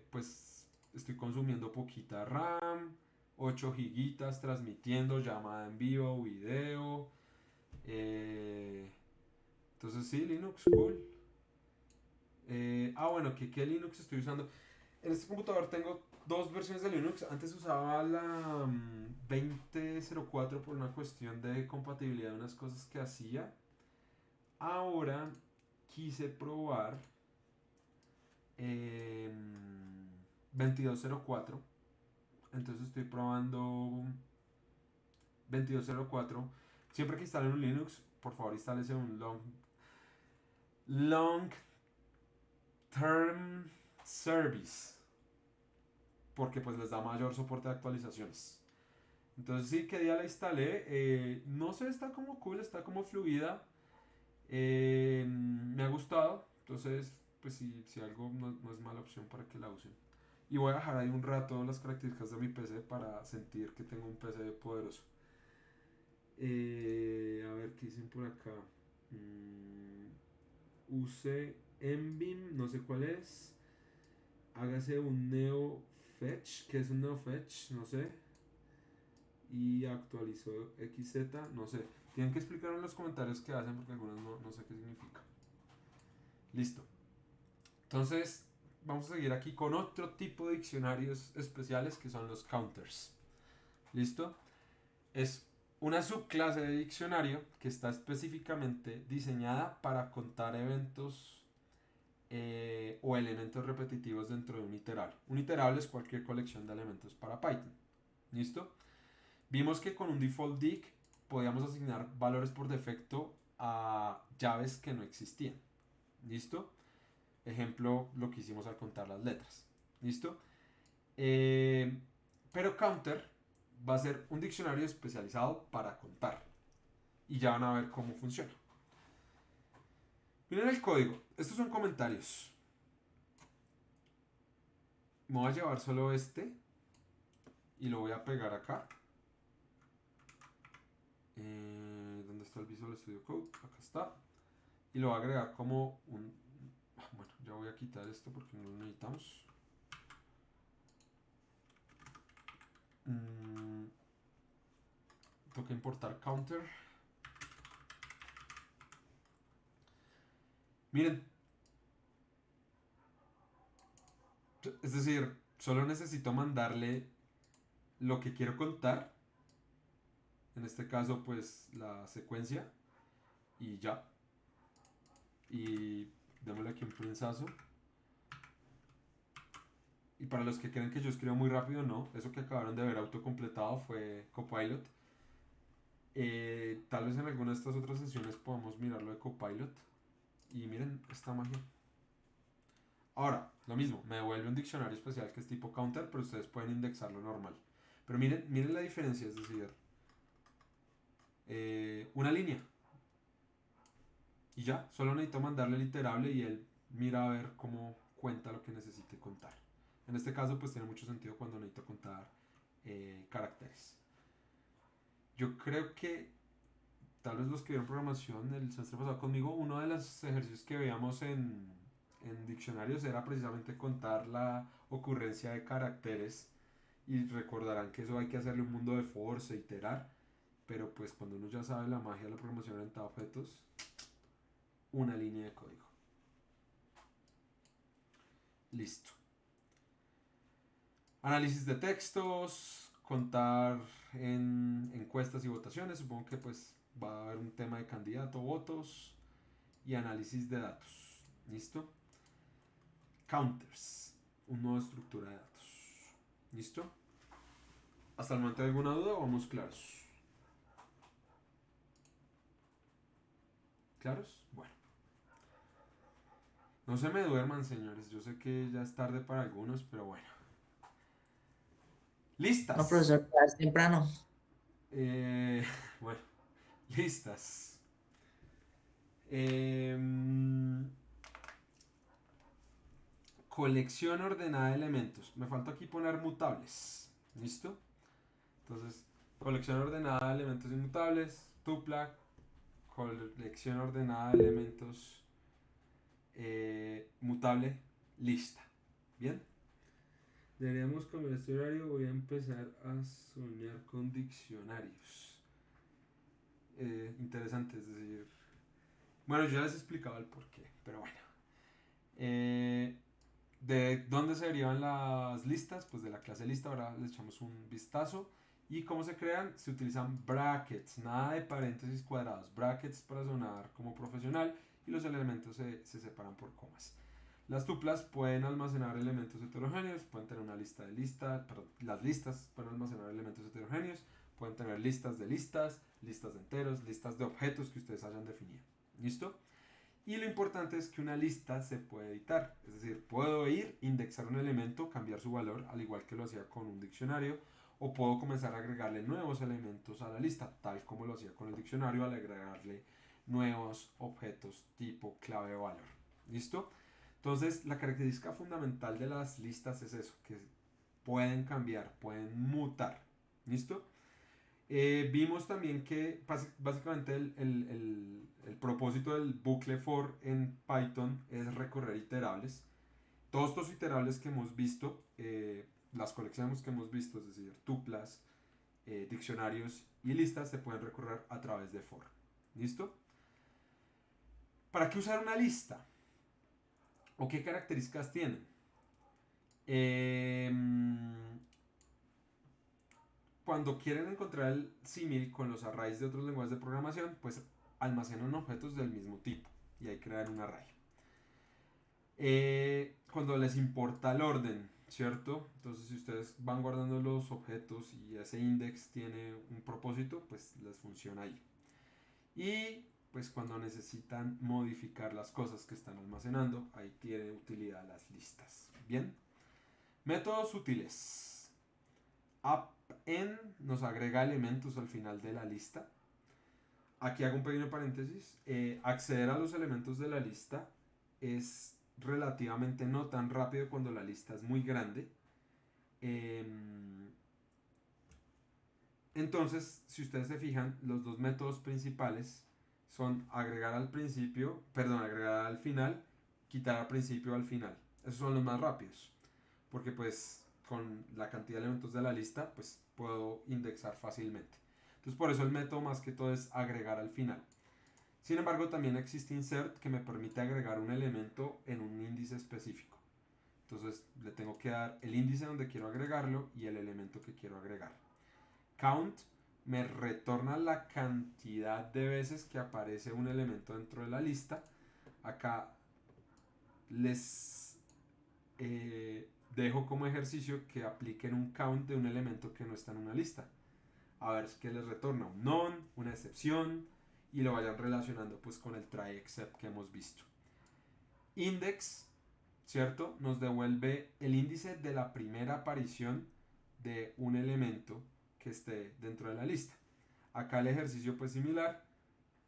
Speaker 1: Pues estoy consumiendo poquita RAM, 8 gigitas transmitiendo, llamada en vivo, video. Entonces sí, Linux, cool. Bueno, ¿qué Linux estoy usando? En este computador tengo dos versiones de Linux. Antes usaba la 2004 por una cuestión de compatibilidad de unas cosas que hacía. Ahora quise probar 2204. Entonces estoy probando 2204. Siempre que instalen un Linux, por favor instálese un long term service, porque pues les da mayor soporte de actualizaciones. Entonces sí, que día la instalé, no sé, está como cool, está como fluida, me ha gustado, entonces pues si algo no es mala opción para que la usen. Y voy a dejar ahí un rato las características de mi PC para sentir que tengo un PC poderoso. A ver qué dicen por acá. Use Nvim, no sé cuál es. Hágase un neo fetch. ¿Qué es un neo fetch? No sé. Y actualizó XZ, no sé. Tienen que explicar en los comentarios qué hacen porque algunos no sé qué significa. Listo. Entonces, vamos a seguir aquí con otro tipo de diccionarios especiales que son los counters. ¿Listo? Es una subclase de diccionario que está específicamente diseñada para contar eventos o elementos repetitivos dentro de un iterable. Un iterable es cualquier colección de elementos para Python. ¿Listo? Vimos que con un default dict podíamos asignar valores por defecto a llaves que no existían. ¿Listo? Ejemplo, lo que hicimos al contar las letras. ¿Listo? Pero counter va a ser un diccionario especializado para contar. Y ya van a ver cómo funciona. Miren el código. Estos son comentarios. Me voy a llevar solo este. Y lo voy a pegar acá. ¿Dónde está el Visual Studio Code? Acá está. Y lo voy a agregar como un... Bueno, ya voy a quitar esto porque no lo necesitamos. Toca importar counter. Miren. Es decir, solo necesito mandarle lo que quiero contar. En este caso, pues la secuencia. Y ya. Y démosle aquí un prensazo. Y para los que creen que yo escribo muy rápido, no. Eso que acabaron de ver autocompletado fue Copilot. Tal vez en alguna de estas otras sesiones podamos mirarlo de Copilot. Y miren esta magia. Ahora, lo mismo, me devuelve un diccionario especial que es tipo counter, pero ustedes pueden indexarlo normal. Pero miren la diferencia, es decir, una línea. Y ya, solo necesito mandarle el iterable y él mira a ver cómo cuenta lo que necesite contar. En este caso, pues tiene mucho sentido cuando necesito contar caracteres. Yo creo que tal vez los que vieron programación el semestre pasado conmigo, uno de los ejercicios que veíamos en diccionarios era precisamente contar la ocurrencia de caracteres y recordarán que eso hay que hacerle un mundo de force, iterar, pero pues cuando uno ya sabe la magia de la programación orientada a objetos, una línea de código. Listo. Análisis de textos, contar en encuestas y votaciones. Supongo que pues va a haber un tema de candidato, votos y análisis de datos. ¿Listo? Counters, una nueva estructura de datos. ¿Listo? ¿Hasta el momento hay alguna duda o vamos claros? ¿Claros? Bueno. No se me duerman, señores. Yo sé que ya es tarde para algunos, pero bueno. Listas.
Speaker 2: No, profesor, ya es temprano.
Speaker 1: Bueno, listas. Colección ordenada de elementos. Me falta aquí poner mutables. ¿Listo? Entonces, colección ordenada de elementos inmutables. Tupla. Colección ordenada de elementos mutable. Lista. ¿Bien? Deberíamos cambiar este horario. Voy a empezar a soñar con diccionarios. Interesante, es decir. Bueno, yo ya les he explicado el porqué, pero bueno. ¿De dónde se derivan las listas? Pues de la clase lista, ahora les echamos un vistazo. ¿Y cómo se crean? Se utilizan brackets, nada de paréntesis cuadrados. Brackets para sonar como profesional y los elementos se separan por comas. Las tuplas pueden almacenar elementos heterogéneos, pueden tener una lista de listas, perdón, las listas pueden almacenar elementos heterogéneos, pueden tener listas de listas, listas de enteros, listas de objetos que ustedes hayan definido. ¿Listo? Y lo importante es que una lista se puede editar, es decir, puedo ir, indexar un elemento, cambiar su valor, al igual que lo hacía con un diccionario, o puedo comenzar a agregarle nuevos elementos a la lista, tal como lo hacía con el diccionario, al agregarle nuevos objetos tipo clave o valor. ¿Listo? Entonces, la característica fundamental de las listas es eso, que pueden cambiar, pueden mutar. ¿Listo? Vimos también que básicamente el propósito del bucle for en Python es recorrer iterables. Todos estos iterables que hemos visto, las colecciones que hemos visto, es decir, tuplas, diccionarios y listas, se pueden recorrer a través de for. ¿Listo? ¿Para qué usar una lista? ¿O qué características tienen? Cuando quieren encontrar el símil con los arrays de otros lenguajes de programación, pues almacenan objetos del mismo tipo y ahí crean un array. Cuando les importa el orden, ¿cierto? Entonces, si ustedes van guardando los objetos y ese index tiene un propósito, pues les funciona ahí. Y pues cuando necesitan modificar las cosas que están almacenando, ahí tiene utilidad las listas. Bien. Métodos útiles. Append nos agrega elementos al final de la lista. Aquí hago un pequeño paréntesis. Acceder a los elementos de la lista es relativamente no tan rápido cuando la lista es muy grande. Entonces, si ustedes se fijan, los dos métodos principales son agregar al principio, perdón, agregar al final, quitar al principio o al final. Esos son los más rápidos, porque pues con la cantidad de elementos de la lista, pues puedo indexar fácilmente. Entonces, por eso el método más que todo es agregar al final. Sin embargo, también existe insert que me permite agregar un elemento en un índice específico. Entonces, le tengo que dar el índice donde quiero agregarlo y el elemento que quiero agregar. Count me retorna la cantidad de veces que aparece un elemento dentro de la lista. Acá les dejo como ejercicio que apliquen un count de un elemento que no está en una lista. A ver qué les retorna, un none, una excepción, y lo vayan relacionando pues con el try except que hemos visto. Index, ¿cierto? Nos devuelve el índice de la primera aparición de un elemento que esté dentro de la lista. Acá el ejercicio pues similar,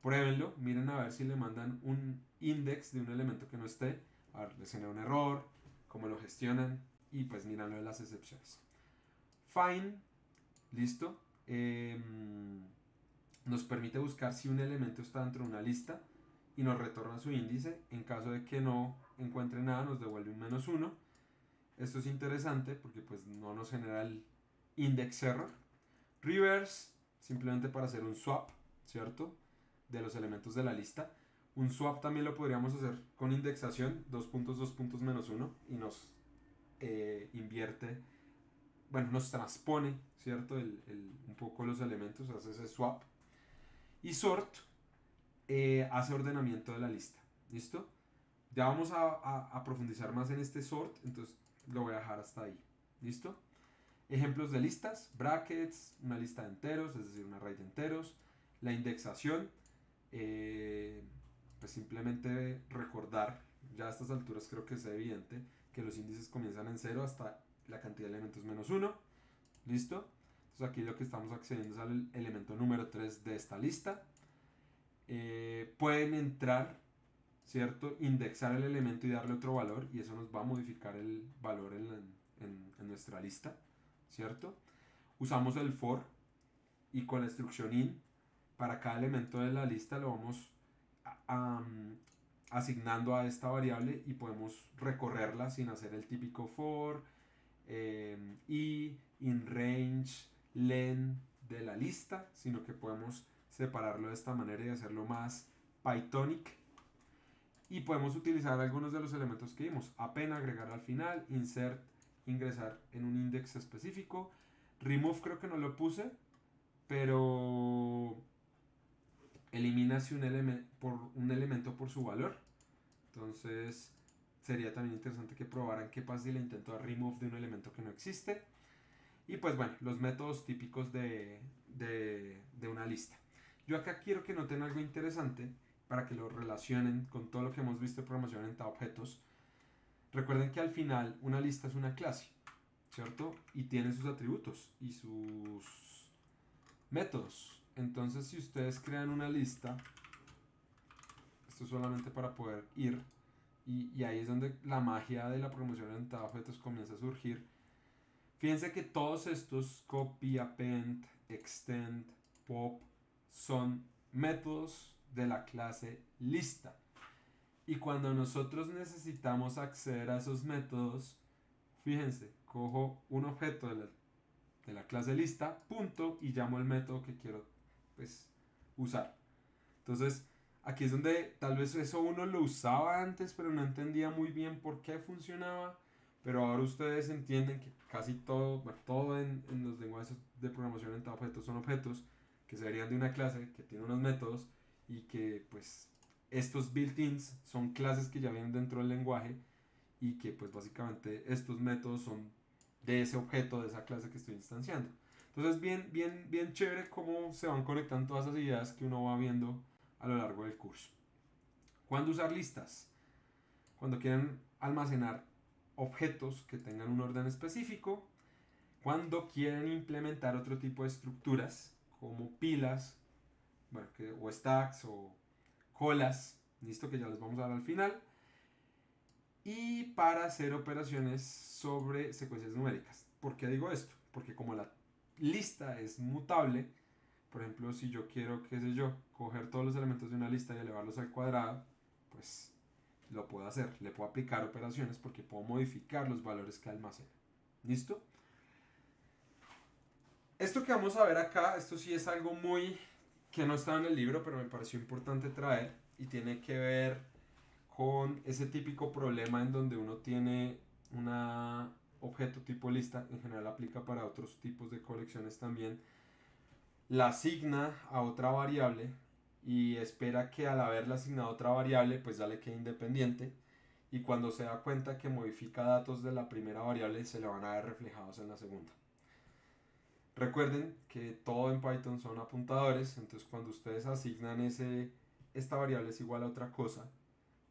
Speaker 1: pruébenlo, miren a ver si le mandan un index de un elemento que no esté, a ver, les genera un error, cómo lo gestionan y pues miran las excepciones. Find, listo, nos permite buscar si un elemento está dentro de una lista y nos retorna su índice. En caso de que no encuentre nada, nos devuelve un -1. Esto es interesante porque pues no nos genera el index error. Reverse, simplemente para hacer un swap, ¿cierto? De los elementos de la lista. Un swap también lo podríamos hacer con indexación, 2 puntos, 2 puntos, -1, y nos invierte, bueno, nos transpone, ¿cierto? Un poco los elementos, hace ese swap. Y sort hace ordenamiento de la lista. ¿Listo? Ya vamos a profundizar más en este sort, entonces lo voy a dejar hasta ahí. ¿Listo? Ejemplos de listas, brackets, una lista de enteros, es decir, un array de enteros, la indexación, pues simplemente recordar, ya a estas alturas creo que es evidente, que los índices comienzan en 0 hasta la cantidad de elementos menos 1. ¿Listo? Entonces aquí lo que estamos accediendo es al elemento número 3 de esta lista. Pueden entrar, ¿cierto? Indexar el elemento y darle otro valor, y eso nos va a modificar el valor en nuestra lista, ¿cierto? Usamos el for, y con la instrucción in, para cada elemento de la lista lo vamos asignando a esta variable y podemos recorrerla sin hacer el típico for, y in range, len de la lista, sino que podemos separarlo de esta manera y hacerlo más Pythonic. Y podemos utilizar algunos de los elementos que vimos: append, agregar al final; insert, ingresar en un index específico; remove creo que no lo puse, pero elimina si un elemento por su valor. Entonces sería también interesante que probaran qué pasa si le intento dar remove de un elemento que no existe. Y pues bueno, los métodos típicos de una lista. Yo acá quiero que noten algo interesante para que lo relacionen con todo lo que hemos visto de programación orientada a objetos. Recuerden que al final una lista es una clase, ¿cierto? Y tiene sus atributos y sus métodos. Entonces, si ustedes crean una lista, esto es solamente para poder ir, y ahí es donde la magia de la programación orientada a objetos comienza a surgir. Fíjense que todos estos copy, append, extend, pop son métodos de la clase lista. Y cuando nosotros necesitamos acceder a esos métodos, fíjense, cojo un objeto de la clase lista, punto, y llamo el método que quiero, pues, usar. Entonces, aquí es donde tal vez eso uno lo usaba antes, pero no entendía muy bien por qué funcionaba. Pero ahora ustedes entienden que casi todo, bueno, todo en los lenguajes de programación orientada a objetos son objetos que se derivan de una clase que tiene unos métodos, y que pues estos built-ins son clases que ya vienen dentro del lenguaje, y que pues básicamente estos métodos son de ese objeto, de esa clase que estoy instanciando. Entonces bien chévere cómo se van conectando todas esas ideas que uno va viendo a lo largo del curso. ¿Cuándo usar listas? Cuando quieren almacenar objetos que tengan un orden específico, cuando quieren implementar otro tipo de estructuras como pilas, bueno, o stacks o colas, listo, que ya les vamos a dar al final, y para hacer operaciones sobre secuencias numéricas. ¿Por qué digo esto? Porque como la lista es mutable, por ejemplo, si yo quiero, qué sé yo, coger todos los elementos de una lista y elevarlos al cuadrado, pues lo puedo hacer, le puedo aplicar operaciones porque puedo modificar los valores que almacena. ¿Listo? Esto que vamos a ver acá, esto sí es algo muy que no estaba en el libro, pero me pareció importante traer, y tiene que ver con ese típico problema en donde uno tiene un objeto tipo lista, en general aplica para otros tipos de colecciones también, la asigna a otra variable y espera que al haberla asignado a otra variable pues ya le quede independiente, y cuando se da cuenta que modifica datos de la primera variable se le van a ver reflejados en la segunda. Recuerden que todo en Python son apuntadores, entonces cuando ustedes asignan esta variable es igual a otra cosa,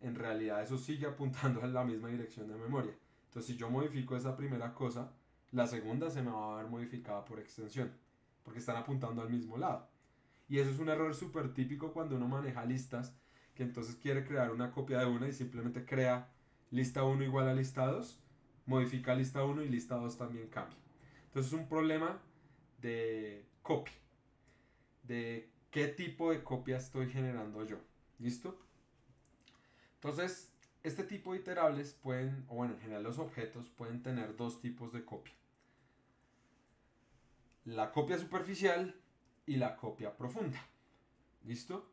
Speaker 1: en realidad eso sigue apuntando en la misma dirección de memoria. Entonces si yo modifico esa primera cosa, la segunda se me va a ver modificada por extensión, porque están apuntando al mismo lado. Y eso es un error súper típico cuando uno maneja listas, que entonces quiere crear una copia de una y simplemente crea lista 1 igual a lista 2, modifica lista 1 y lista 2 también cambia. Entonces es un problema de copia, de qué tipo de copia estoy generando yo. ¿Listo? Entonces, este tipo de iterables pueden, o bueno, en general los objetos pueden tener dos tipos de copia: la copia superficial y la copia profunda. ¿Listo?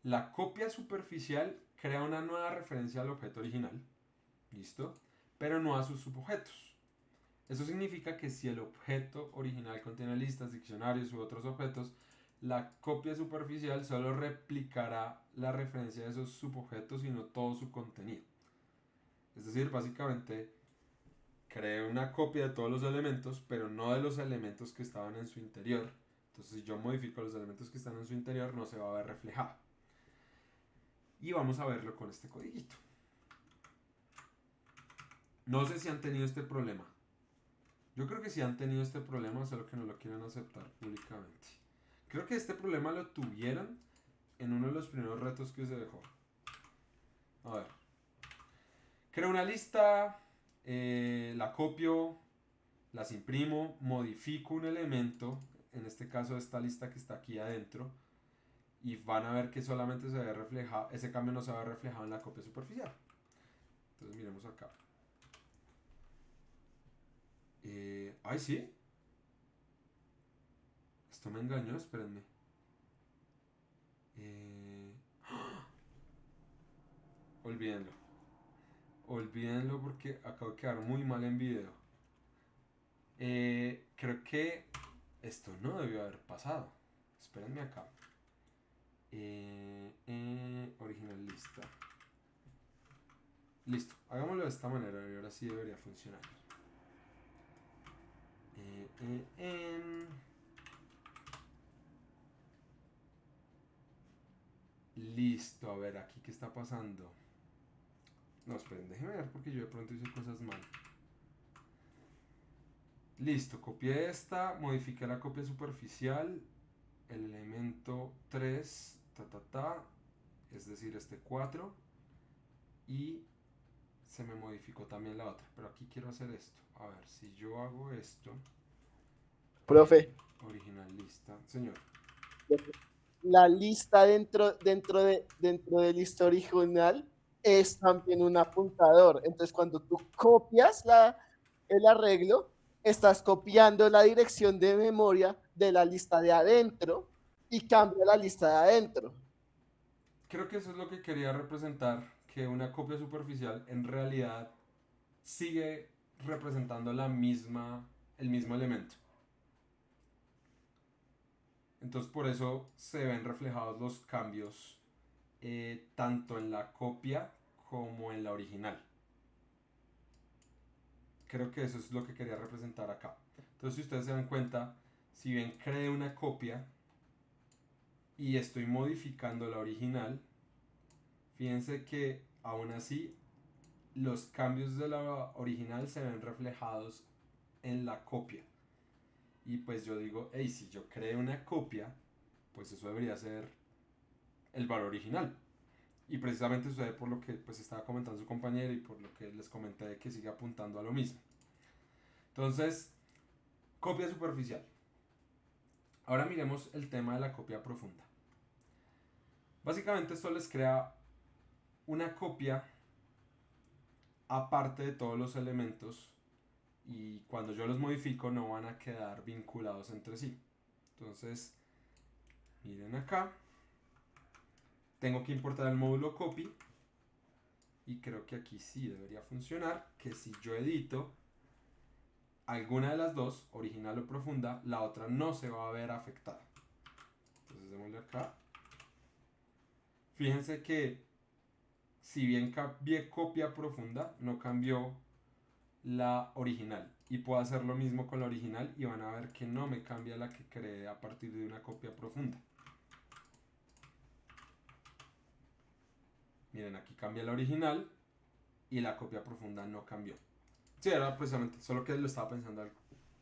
Speaker 1: La copia superficial crea una nueva referencia al objeto original. ¿Listo? pero no a sus subobjetos. Eso significa que si el objeto original contiene listas, diccionarios u otros objetos, la copia superficial solo replicará la referencia de esos subobjetos y no todo su contenido. Es decir, básicamente creé una copia de todos los elementos, pero no de los elementos que estaban en su interior. Entonces, si yo modifico los elementos que están en su interior, no se va a ver reflejado. Y vamos a verlo con este codiguito. No sé si han tenido este problema. Yo creo que sí han tenido este problema, solo que no lo quieren aceptar públicamente. Creo que este problema lo tuvieron en uno de los primeros retos que se dejó. A ver. Creo una lista, la copio, las imprimo, modifico un elemento, en este caso esta lista que está aquí adentro, y van a ver que solamente se ve reflejado, ese cambio no se ve reflejado en la copia superficial. Entonces miremos acá. Ay, sí. Esto me engañó, espérenme. Olvídenlo. Olvídenlo porque acabo de quedar muy mal en video. Creo que esto no debió haber pasado. Espérenme acá. Original lista. Listo. Hagámoslo de esta manera y ahora sí debería funcionar. Listo. A ver, aquí qué está pasando. No, esperen, déjenme ver porque yo de pronto hice cosas mal. Listo, copié esta, modifiqué la copia superficial, el elemento 3, es decir, este 4, y se me modificó también la otra, pero aquí quiero hacer esto. A ver, si yo hago esto,
Speaker 5: Profe,
Speaker 1: original lista, señor.
Speaker 5: la lista dentro de lista original es también un apuntador. Entonces, cuando tú copias el arreglo, estás copiando la dirección de memoria de la lista de adentro y cambia la lista de adentro.
Speaker 1: Creo que eso es lo que quería representar, que una copia superficial en realidad sigue representando el mismo elemento. Entonces por eso se ven reflejados los cambios tanto en la copia como en la original. Creo que eso es lo que quería representar acá. Entonces si ustedes se dan cuenta, si bien creé una copia y estoy modificando la original, fíjense que aún así los cambios de la original se ven reflejados en la copia. Y pues yo digo, hey, si yo creé una copia, pues eso debería ser el valor original. Y precisamente sucede por lo que pues estaba comentando su compañero y por lo que les comenté de que sigue apuntando a lo mismo. Entonces, copia superficial. Ahora miremos el tema de la copia profunda. Básicamente esto les crea una copia aparte de todos los elementos y cuando yo los modifico no van a quedar vinculados entre sí. Entonces, miren acá. Tengo que importar el módulo copy y creo que aquí sí debería funcionar, que si yo edito alguna de las dos, original o profunda, la otra no se va a ver afectada. Entonces démosle acá. Fíjense que si bien cambié copia profunda, no cambió la original. Y puedo hacer lo mismo con la original y van a ver que no me cambia la que creé a partir de una copia profunda. Miren, aquí cambia la original y la copia profunda no cambió. Sí, era precisamente, solo que lo estaba pensando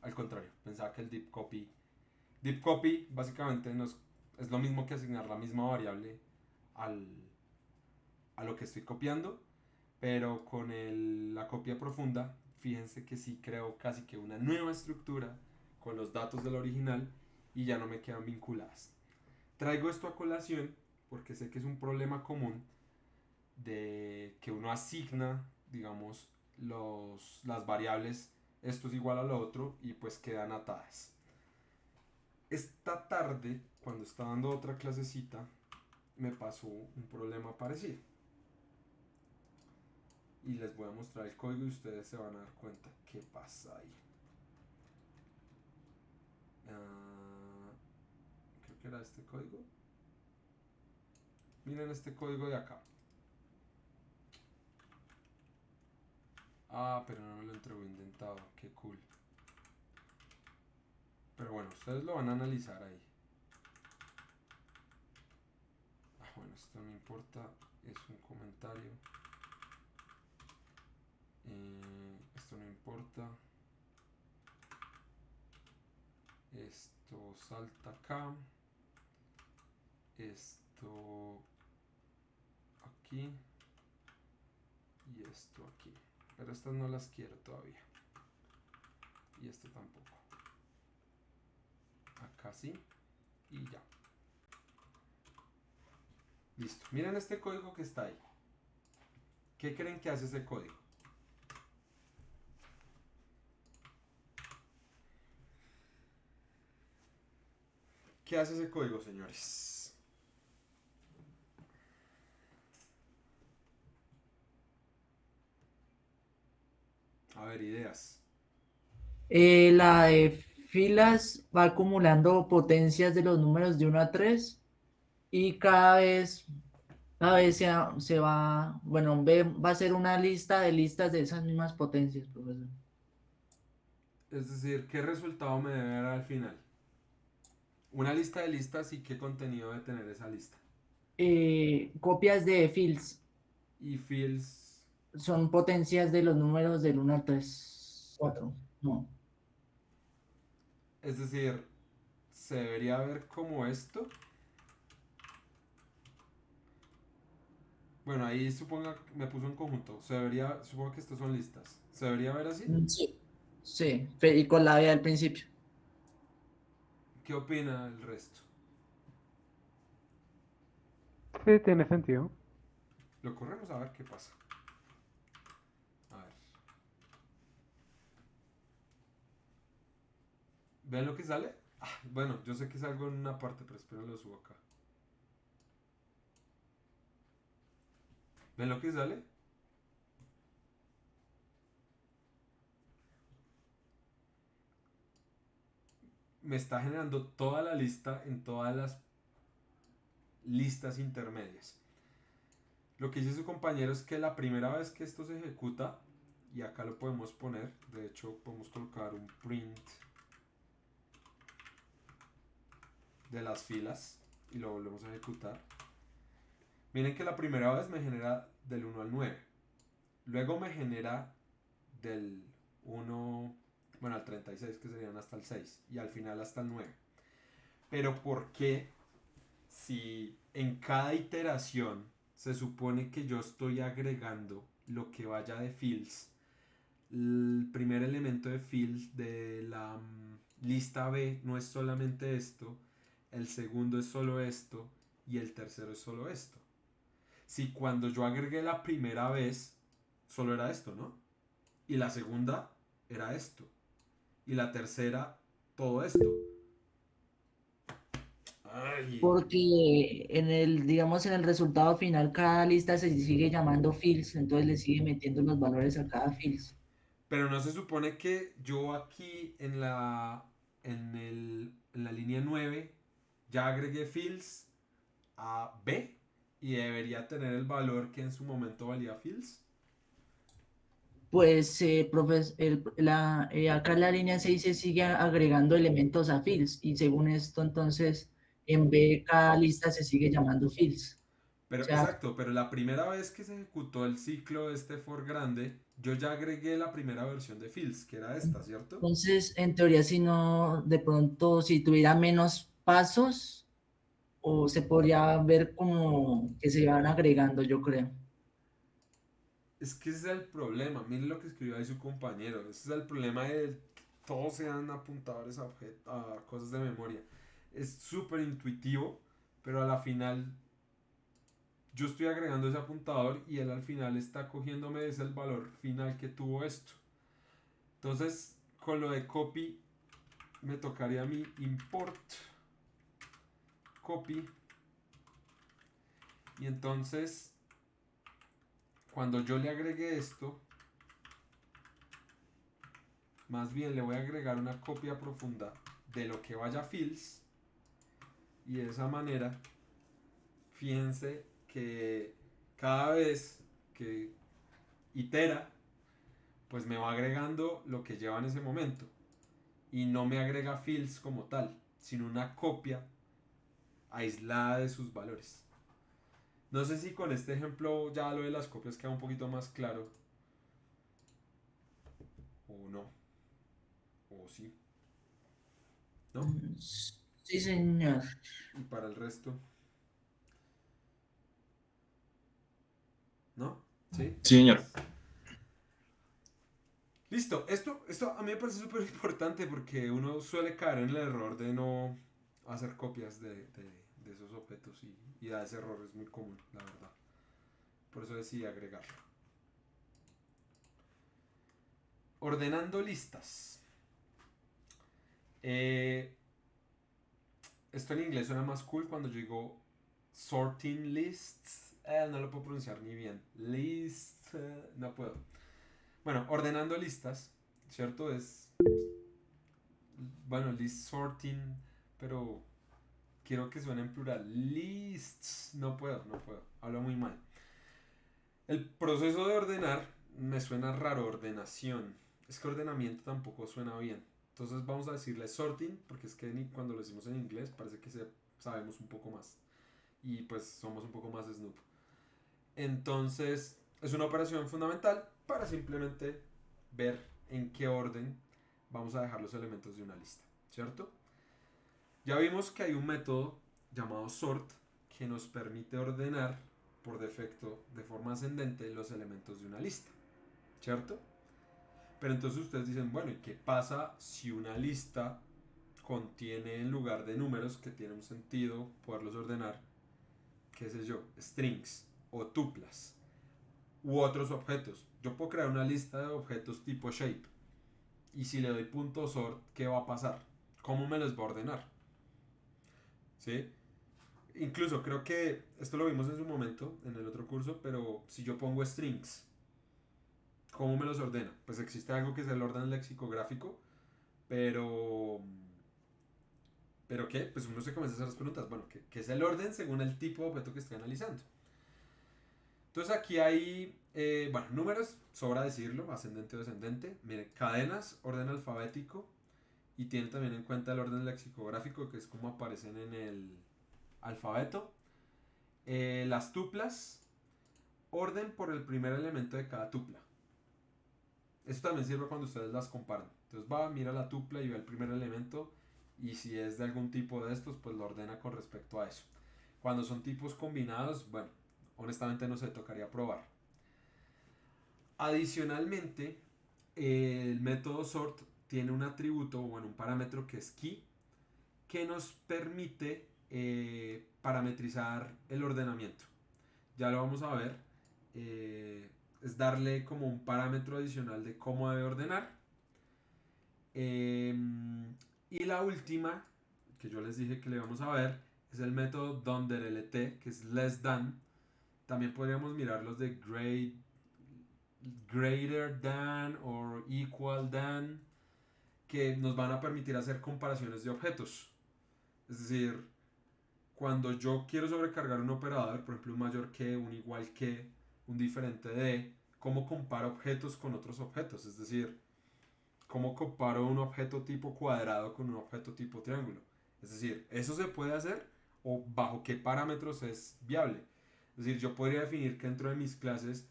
Speaker 1: al contrario. Pensaba que el deep copy básicamente es lo mismo que asignar la misma variable a lo que estoy copiando, pero con la copia profunda, fíjense que sí creo casi que una nueva estructura con los datos del original y ya no me quedan vinculadas. Traigo esto a colación porque sé que es un problema común de que uno asigna, digamos, las variables, esto es igual a lo otro y pues quedan atadas. Esta tarde, cuando estaba dando otra clasecita, me pasó un problema parecido. y les voy a mostrar el código y ustedes se van a dar cuenta qué pasa ahí. Creo que era este código. Miren este código de acá. Ah, pero no me lo entregó indentado. Qué cool. Pero bueno, ustedes lo van a analizar ahí. Ah, bueno, esto no importa. Es un comentario. Esto no importa. Esto salta acá. Esto aquí. Y esto aquí. Pero estas no las quiero todavía. Y esto tampoco. Acá sí. Y ya. Listo. Miren este código que está ahí. ¿Qué creen que hace ese código? ¿Qué hace ese código, señores? A ver, ideas.
Speaker 2: La de filas va acumulando potencias de los números de 1 a 3 y cada vez se va, bueno, va a ser una lista de listas de esas mismas potencias, profesor.
Speaker 1: Es decir, ¿qué resultado me debe dar al final? Una lista de listas y qué contenido debe tener esa lista.
Speaker 2: Copias de fields
Speaker 1: Y fields,
Speaker 2: son potencias de los números del 1 al 3, 4, no.
Speaker 1: es decir, se debería ver como esto. Bueno, ahí suponga, me puso en conjunto. Se debería, supongo que estas son listas. ¿Se debería ver así?
Speaker 2: Sí. Sí, y con la B al principio.
Speaker 1: ¿Qué opina el resto?
Speaker 6: Sí, tiene sentido.
Speaker 1: Lo corremos a ver qué pasa. A ver. ¿Ven lo que sale? Ah, bueno, yo sé que salgo en una parte, pero espero lo subo acá. ¿Ven lo que sale? Me está generando toda la lista en todas las listas intermedias. Lo que dice su compañero es que la primera vez que esto se ejecuta, y acá lo podemos poner, de hecho podemos colocar un print de las filas y lo volvemos a ejecutar. Miren que la primera vez me genera del 1 al 9. Luego me genera del 1, bueno, al 36, que serían hasta el 6. Y al final hasta el 9. Pero ¿por qué si en cada iteración se supone que yo estoy agregando lo que vaya de fields? El primer elemento de fields de la lista B no es solamente esto, el segundo es solo esto y el tercero es solo esto. Si cuando yo agregué la primera vez solo era esto, ¿no? Y la segunda era esto. Y la tercera, todo esto. Ay.
Speaker 2: Porque digamos, en el resultado final, cada lista se sigue llamando fields, entonces le sigue metiendo los valores a cada fields.
Speaker 1: Pero no se supone que yo aquí en la línea 9 ya agregué fields a B y debería tener el valor que en su momento valía fields.
Speaker 2: Pues, acá en la línea 6 se sigue agregando elementos a fields y según esto, entonces, en B cada lista se sigue llamando fields.
Speaker 1: Pero
Speaker 2: O sea,
Speaker 1: exacto, pero la primera vez que se ejecutó el ciclo de este for grande, yo ya agregué la primera versión de fields, que era esta, ¿cierto?
Speaker 2: entonces, en teoría, si no, de pronto, si tuviera menos pasos, o se podría ver como que se van agregando, yo creo.
Speaker 1: Es que ese es el problema. Miren lo que escribió ahí su compañero. Ese es el problema de que todos sean apuntadores a cosas de memoria. Es súper intuitivo, pero a la final yo estoy agregando ese apuntador y él al final está cogiéndome ese el valor final que tuvo esto. Entonces, con lo de copy, me tocaría a mí import copy. Y entonces cuando yo le agregue esto, más bien le voy a agregar una copia profunda de lo que vaya a fields, y de esa manera, fíjense que cada vez que itera, pues me va agregando lo que lleva en ese momento, y no me agrega fields como tal, sino una copia aislada de sus valores. No sé si con este ejemplo ya lo de las copias queda un poquito más claro, o no, o sí, ¿no?
Speaker 2: Sí, señor.
Speaker 1: Y para el resto, ¿no? ¿Sí?
Speaker 3: Sí, señor.
Speaker 1: Listo, esto a mí me parece súper importante porque uno suele caer en el error de no hacer copias de esos objetos, y da ese error, es muy común, la verdad. Por eso decidí agregarlo. Ordenando listas. Esto en inglés suena más cool cuando yo digo sorting lists. No lo puedo pronunciar ni bien. List, no puedo. Bueno, ordenando listas, ¿cierto? Es, bueno, list sorting, pero quiero que suene en plural. Lists, no puedo. Hablo muy mal. El proceso de ordenar me suena raro, ordenación. Es que ordenamiento tampoco suena bien. Entonces vamos a decirle sorting, porque es que cuando lo decimos en inglés parece que sabemos un poco más. Y pues somos un poco más snoop. Entonces es una operación fundamental para simplemente ver en qué orden vamos a dejar los elementos de una lista, ¿cierto? Ya vimos que hay un método llamado sort que nos permite ordenar por defecto de forma ascendente los elementos de una lista, ¿cierto? Pero entonces ustedes dicen, bueno, ¿y qué pasa si una lista contiene, en lugar de números que tiene un sentido poderlos ordenar, qué sé yo, strings o tuplas u otros objetos? Yo puedo crear una lista de objetos tipo shape, y si le doy punto .sort, ¿qué va a pasar? ¿Cómo me los va a ordenar? ¿Sí? Incluso creo que esto lo vimos en su momento en el otro curso, pero si yo pongo strings, ¿cómo me los ordena? Pues existe algo que es el orden lexicográfico, pero ¿qué? Pues uno se comienza a hacer las preguntas. Bueno, ¿qué es el orden según el tipo de objeto que estoy analizando? Entonces aquí hay, bueno, números, sobra decirlo, ascendente o descendente. Miren, cadenas, orden alfabético, y tiene también en cuenta el orden lexicográfico, que es como aparecen en el alfabeto. Las tuplas, orden por el primer elemento de cada tupla. Eso también sirve cuando ustedes las comparan. Entonces mira la tupla y ve el primer elemento, y si es de algún tipo de estos, pues lo ordena con respecto a eso. Cuando son tipos combinados, bueno, honestamente no se tocaría probar. Adicionalmente, el método sort tiene un atributo, bueno, un parámetro que es key, que nos permite parametrizar el ordenamiento. Ya lo vamos a ver. Es darle como un parámetro adicional de cómo debe ordenar. Y la última, que yo les dije que le vamos a ver, es el método donderLT, que es less than. También podríamos mirar los de greater than or equal than, que nos van a permitir hacer comparaciones de objetos. Es decir, cuando yo quiero sobrecargar un operador, por ejemplo un mayor que, un igual que, un diferente de, ¿cómo comparo objetos con otros objetos? Es decir, ¿cómo comparo un objeto tipo cuadrado con un objeto tipo triángulo? Es decir, ¿eso se puede hacer o bajo qué parámetros es viable? Es decir, yo podría definir que dentro de mis clases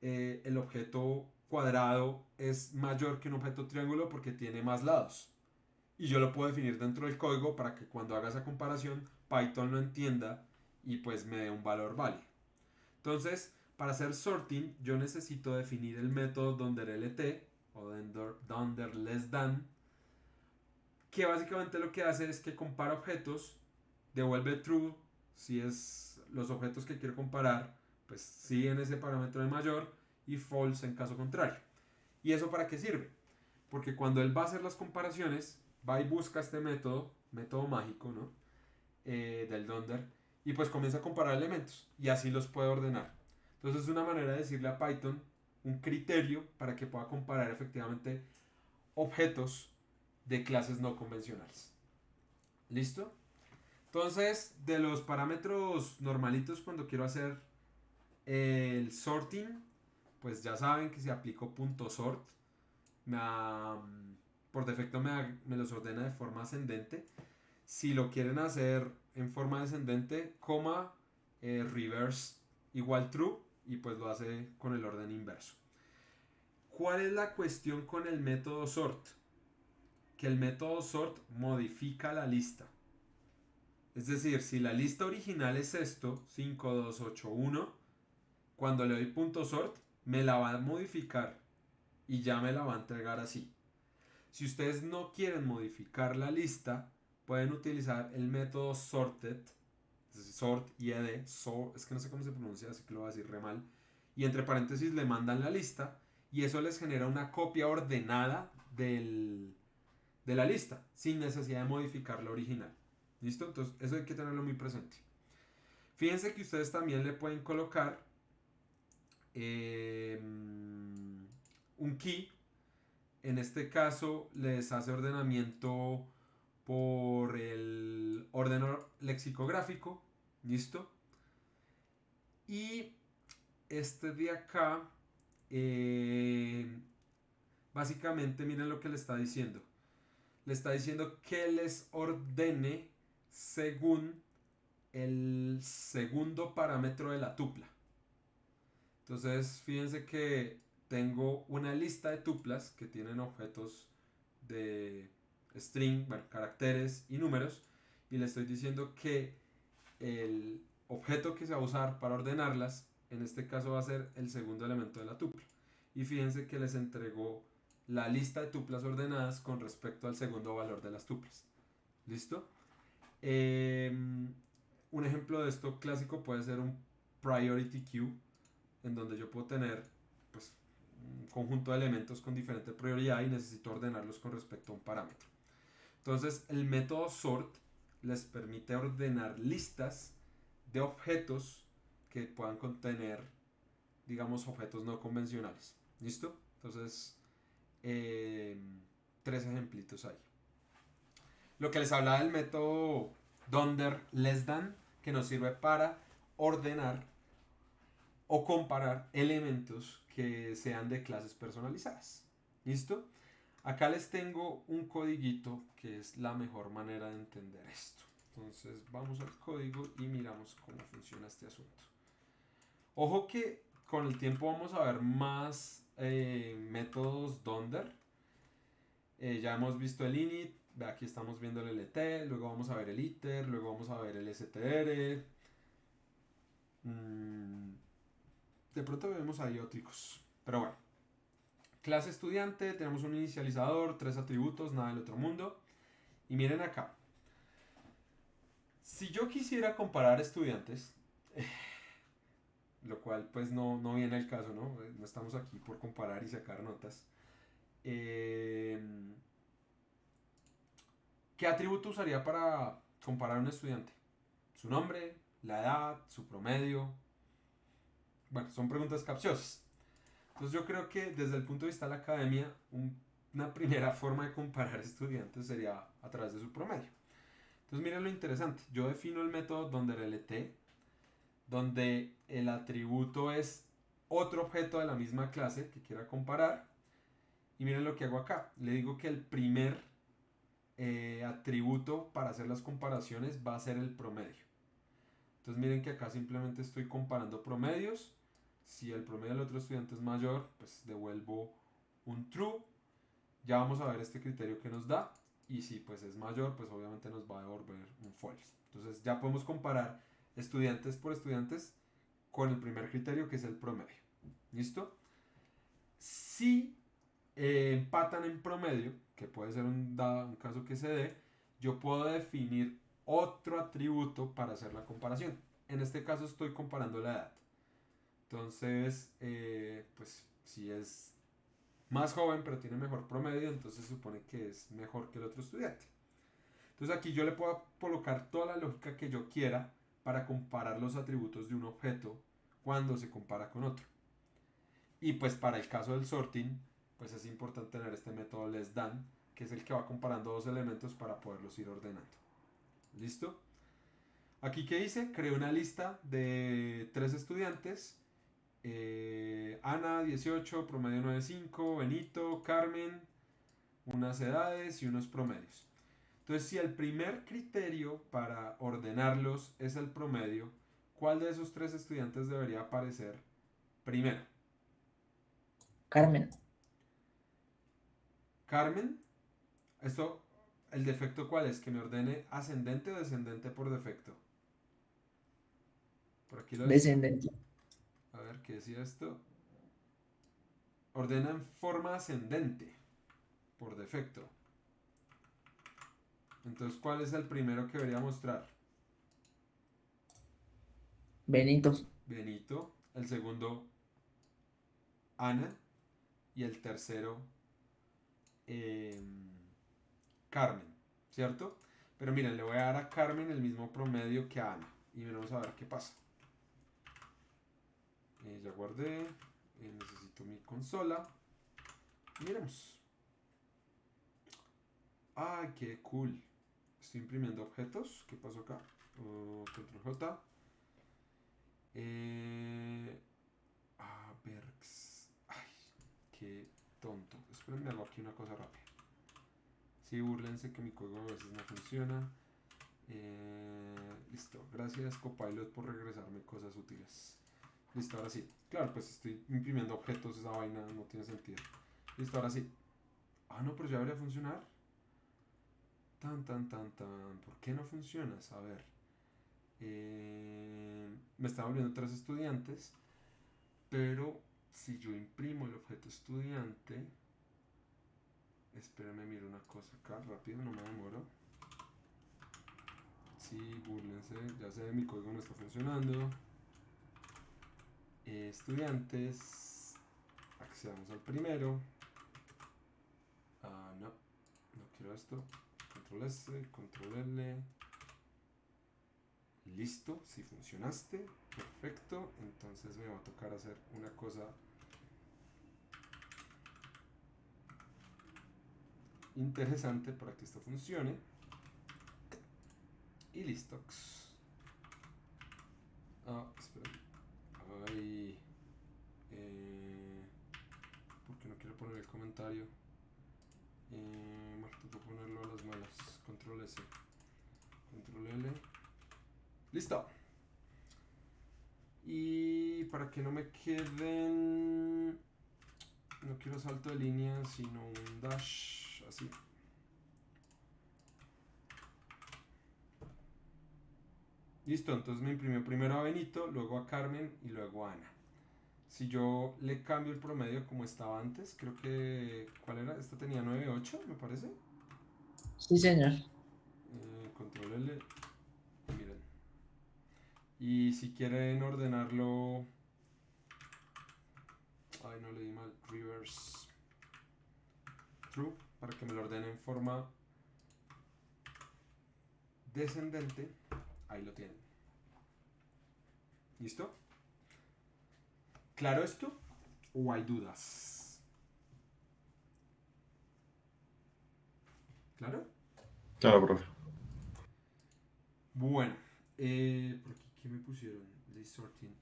Speaker 1: el objeto cuadrado es mayor que un objeto triángulo porque tiene más lados. Y yo lo puedo definir dentro del código para que cuando haga esa comparación Python lo entienda y pues me dé un valor válido. Entonces, para hacer sorting yo necesito definir el método donderLT o donderLessThan, que básicamente lo que hace es que compara objetos, devuelve true si es los objetos que quiero comparar pues siguen ese parámetro de mayor, y false en caso contrario. ¿Y eso para qué sirve? Porque cuando él va a hacer las comparaciones, va y busca este método mágico, ¿no? Del donder, y pues comienza a comparar elementos y así los puede ordenar. Entonces es una manera de decirle a Python un criterio para que pueda comparar efectivamente objetos de clases no convencionales. ¿Listo? Entonces, de los parámetros normalitos cuando quiero hacer el sorting, pues ya saben que si aplico .sort, por defecto me los ordena de forma ascendente. Si lo quieren hacer en forma descendente, coma, reverse igual true, y pues lo hace con el orden inverso. ¿Cuál es la cuestión con el método sort? Que el método sort modifica la lista. Es decir, si la lista original es esto, 5281, cuando le doy .sort, me la va a modificar y ya me la va a entregar así. Si ustedes no quieren modificar la lista, pueden utilizar el método sorted, sort y ed, es que no sé cómo se pronuncia, así que lo voy a decir re mal, y entre paréntesis le mandan la lista y eso les genera una copia ordenada de la lista, sin necesidad de modificar la original. ¿Listo? Entonces eso hay que tenerlo muy presente. Fíjense que ustedes también le pueden colocar un key. En este caso les hace ordenamiento por el orden lexicográfico. ¿Listo? Y este de acá, básicamente miren lo que le está diciendo. Le está diciendo que les ordene según el segundo parámetro de la tupla. Entonces fíjense que tengo una lista de tuplas que tienen objetos de string, bueno, caracteres y números, y le estoy diciendo que el objeto que se va a usar para ordenarlas en este caso va a ser el segundo elemento de la tupla, y fíjense que les entregó la lista de tuplas ordenadas con respecto al segundo valor de las tuplas. ¿Listo? Un ejemplo de esto clásico puede ser un priority queue, en donde yo puedo tener pues, un conjunto de elementos con diferente prioridad y necesito ordenarlos con respecto a un parámetro. Entonces el método sort les permite ordenar listas de objetos que puedan contener, digamos, objetos no convencionales. ¿Listo? Entonces, 3 ejemplitos ahí. Lo que les hablaba del método donder less than, que nos sirve para ordenar o comparar elementos que sean de clases personalizadas. ¿Listo? Acá les tengo un codiguito que es la mejor manera de entender esto. Entonces vamos al código y miramos cómo funciona este asunto. Ojo que con el tiempo vamos a ver más métodos donder. Ya hemos visto el init, aquí estamos viendo el lt, luego vamos a ver el iter, luego vamos a ver el str. De pronto vemos ahí otros, pero bueno. Clase estudiante, tenemos un inicializador, 3 atributos, nada del otro mundo. Y miren acá. Si yo quisiera comparar estudiantes, lo cual pues no viene al caso, ¿no? No estamos aquí por comparar y sacar notas. ¿Qué atributo usaría para comparar a un estudiante? Su nombre, la edad, su promedio. Bueno, son preguntas capciosas. Entonces yo creo que desde el punto de vista de la academia, una primera forma de comparar estudiantes sería a través de su promedio. Entonces miren lo interesante. Yo defino el método donde donde el atributo es otro objeto de la misma clase que quiera comparar. Y miren lo que hago acá. Le digo que el primer atributo para hacer las comparaciones va a ser el promedio. Entonces miren que acá simplemente estoy comparando promedios. Si el promedio del otro estudiante es mayor, pues devuelvo un true. Ya vamos a ver este criterio que nos da. Y si pues es mayor, pues obviamente nos va a devolver un false. Entonces ya podemos comparar estudiantes por estudiantes con el primer criterio, que es el promedio. ¿Listo? Si empatan en promedio, que puede ser un caso que se dé, yo puedo definir otro atributo para hacer la comparación. En este caso estoy comparando la edad. Entonces, pues si es más joven pero tiene mejor promedio, entonces se supone que es mejor que el otro estudiante. Entonces aquí yo le puedo colocar toda la lógica que yo quiera para comparar los atributos de un objeto cuando se compara con otro. Y pues para el caso del sorting, pues es importante tener este método less than, que es el que va comparando dos elementos para poderlos ir ordenando. ¿Listo? Aquí, ¿qué hice? Creé una lista de 3 estudiantes. Ana, 18, promedio 9.5, Benito, Carmen, unas edades y unos promedios. Entonces, si el primer criterio para ordenarlos es el promedio, ¿cuál de esos 3 estudiantes debería aparecer primero?
Speaker 2: Carmen.
Speaker 1: Carmen. Esto, ¿el defecto cuál es? Que me ordene ascendente o descendente por defecto. Por aquí lo decía.
Speaker 2: Descendente.
Speaker 1: A ver, ¿qué decía esto? Ordena en forma ascendente por defecto. Entonces, ¿cuál es el primero que debería mostrar?
Speaker 2: Benito.
Speaker 1: Benito. El segundo, Ana. Y el tercero, Carmen. ¿Cierto? Pero miren, le voy a dar a Carmen el mismo promedio que a Ana. Y vamos a ver qué pasa. Ya guardé. Necesito mi consola. Miremos. ¡Ay, qué cool! Estoy imprimiendo objetos. ¿Qué pasó acá? Control J. Berks. Ay, qué tonto. Esperen, hago aquí una cosa rápida. Sí, búrlense que mi código a veces no funciona. Listo. Gracias, Copilot, por regresarme cosas útiles. Listo, ahora sí. Claro, pues estoy imprimiendo objetos. Esa vaina no tiene sentido. Listo, ahora sí. Ah, no, pero ya debería funcionar. Tan. ¿Por qué no funciona? A ver. Me está volviendo 3 estudiantes. Pero si yo imprimo el objeto estudiante. Espérame, miro una cosa acá. Rápido, no me demoro. Sí, búrlense. Ya sé, mi código no está funcionando. Estudiantes. Accedamos al primero. No quiero esto. Control S, Control L. Listo, si funcionaste. Perfecto. Entonces me va a tocar hacer una cosa interesante para que esto funcione. Y listo. Espera. Ay. ¿Por qué no quiero poner el comentario? Tengo que ponerlo a las malas. Control S. Control L. Listo. Y para que no me queden... No quiero salto de línea, sino un dash. Así. Listo, entonces me imprimió primero a Benito, luego a Carmen y luego a Ana. Si yo le cambio el promedio como estaba antes, creo que... ¿Cuál era? Esta tenía 9.8, me parece.
Speaker 2: Sí, señor.
Speaker 1: Control L. Miren. Y si quieren ordenarlo... Ay, no leí mal. Reverse. True. Para que me lo ordene en forma descendente. Ahí lo tienen. ¿Listo? ¿Claro esto? ¿O hay dudas? ¿Claro?
Speaker 3: Claro, profe.
Speaker 1: Bueno. ¿Por aquí qué me pusieron? List sorting.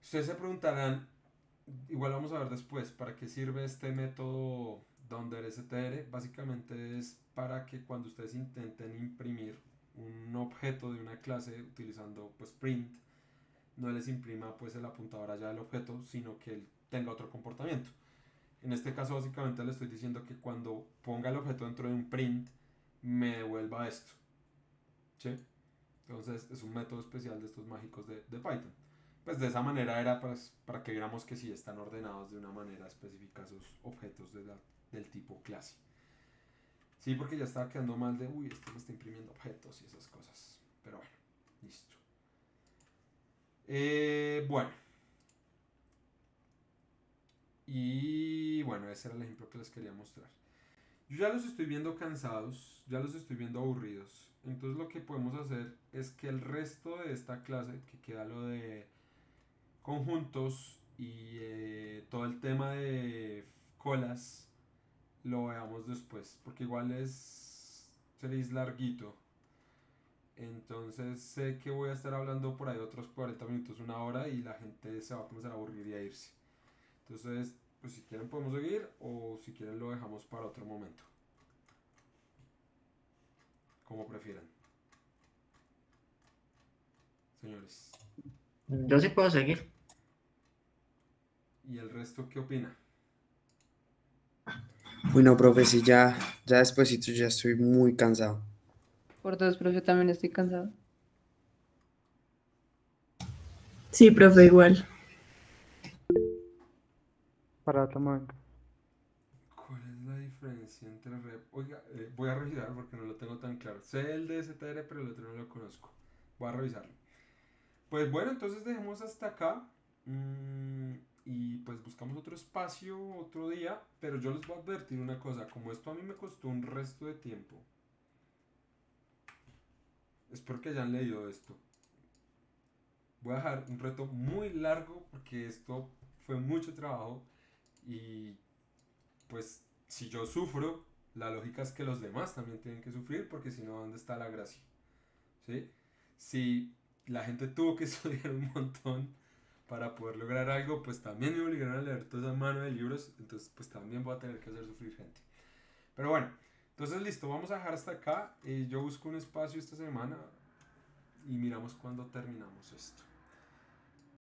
Speaker 1: Ustedes se preguntarán, igual vamos a ver después, ¿para qué sirve este método DonderStr? Básicamente es para que cuando ustedes intenten imprimir un objeto de una clase utilizando pues print, no les imprima pues el apuntador allá del objeto, sino que él tenga otro comportamiento. En este caso básicamente le estoy diciendo que cuando ponga el objeto dentro de un print, me devuelva esto. ¿Sí? Entonces es un método especial de estos mágicos de Python. Pues de esa manera era pues, para que viéramos que sí están ordenados de una manera específica esos objetos del tipo clase. Sí, porque ya estaba quedando mal de, uy, esto me está imprimiendo objetos y esas cosas. Pero bueno, listo. Bueno. Y bueno, ese era el ejemplo que les quería mostrar. Yo ya los estoy viendo cansados, ya los estoy viendo aburridos. Entonces lo que podemos hacer es que el resto de esta clase, que queda lo de conjuntos y todo el tema de colas lo veamos después, porque igual seréis larguito. Entonces sé que voy a estar hablando por ahí otros 40 minutos, una hora, y la gente se va a comenzar a aburrir y a irse. Entonces, pues si quieren podemos seguir, o si quieren lo dejamos para otro momento. Como prefieran. Señores.
Speaker 2: Yo sí puedo seguir.
Speaker 1: ¿Y el resto qué opina?
Speaker 7: Bueno, profe, sí, ya despuesito ya estoy muy cansado.
Speaker 8: Por dos, profe, también estoy cansado.
Speaker 9: Sí, profe, igual.
Speaker 6: Para otro momento.
Speaker 1: ¿Cuál es la diferencia entre rep? Oiga, voy a revisar porque no lo tengo tan claro. Sé el de STR, pero el otro no lo conozco. Voy a revisarlo. Pues bueno, entonces dejemos hasta acá. Y pues buscamos otro espacio otro día. Pero yo les voy a advertir una cosa. Como esto a mí me costó un resto de tiempo. Espero que hayan leído esto. Voy a dejar un reto muy largo porque esto fue mucho trabajo. Y pues si yo sufro, la lógica es que los demás también tienen que sufrir, porque si no, ¿dónde está la gracia? ¿Sí? Si la gente tuvo que estudiar un montón para poder lograr algo, pues también me obligaron a leer toda esa mano de libros, entonces pues también voy a tener que hacer sufrir gente. Pero bueno, entonces listo, vamos a dejar hasta acá. Yo busco un espacio esta semana y miramos cuándo terminamos esto.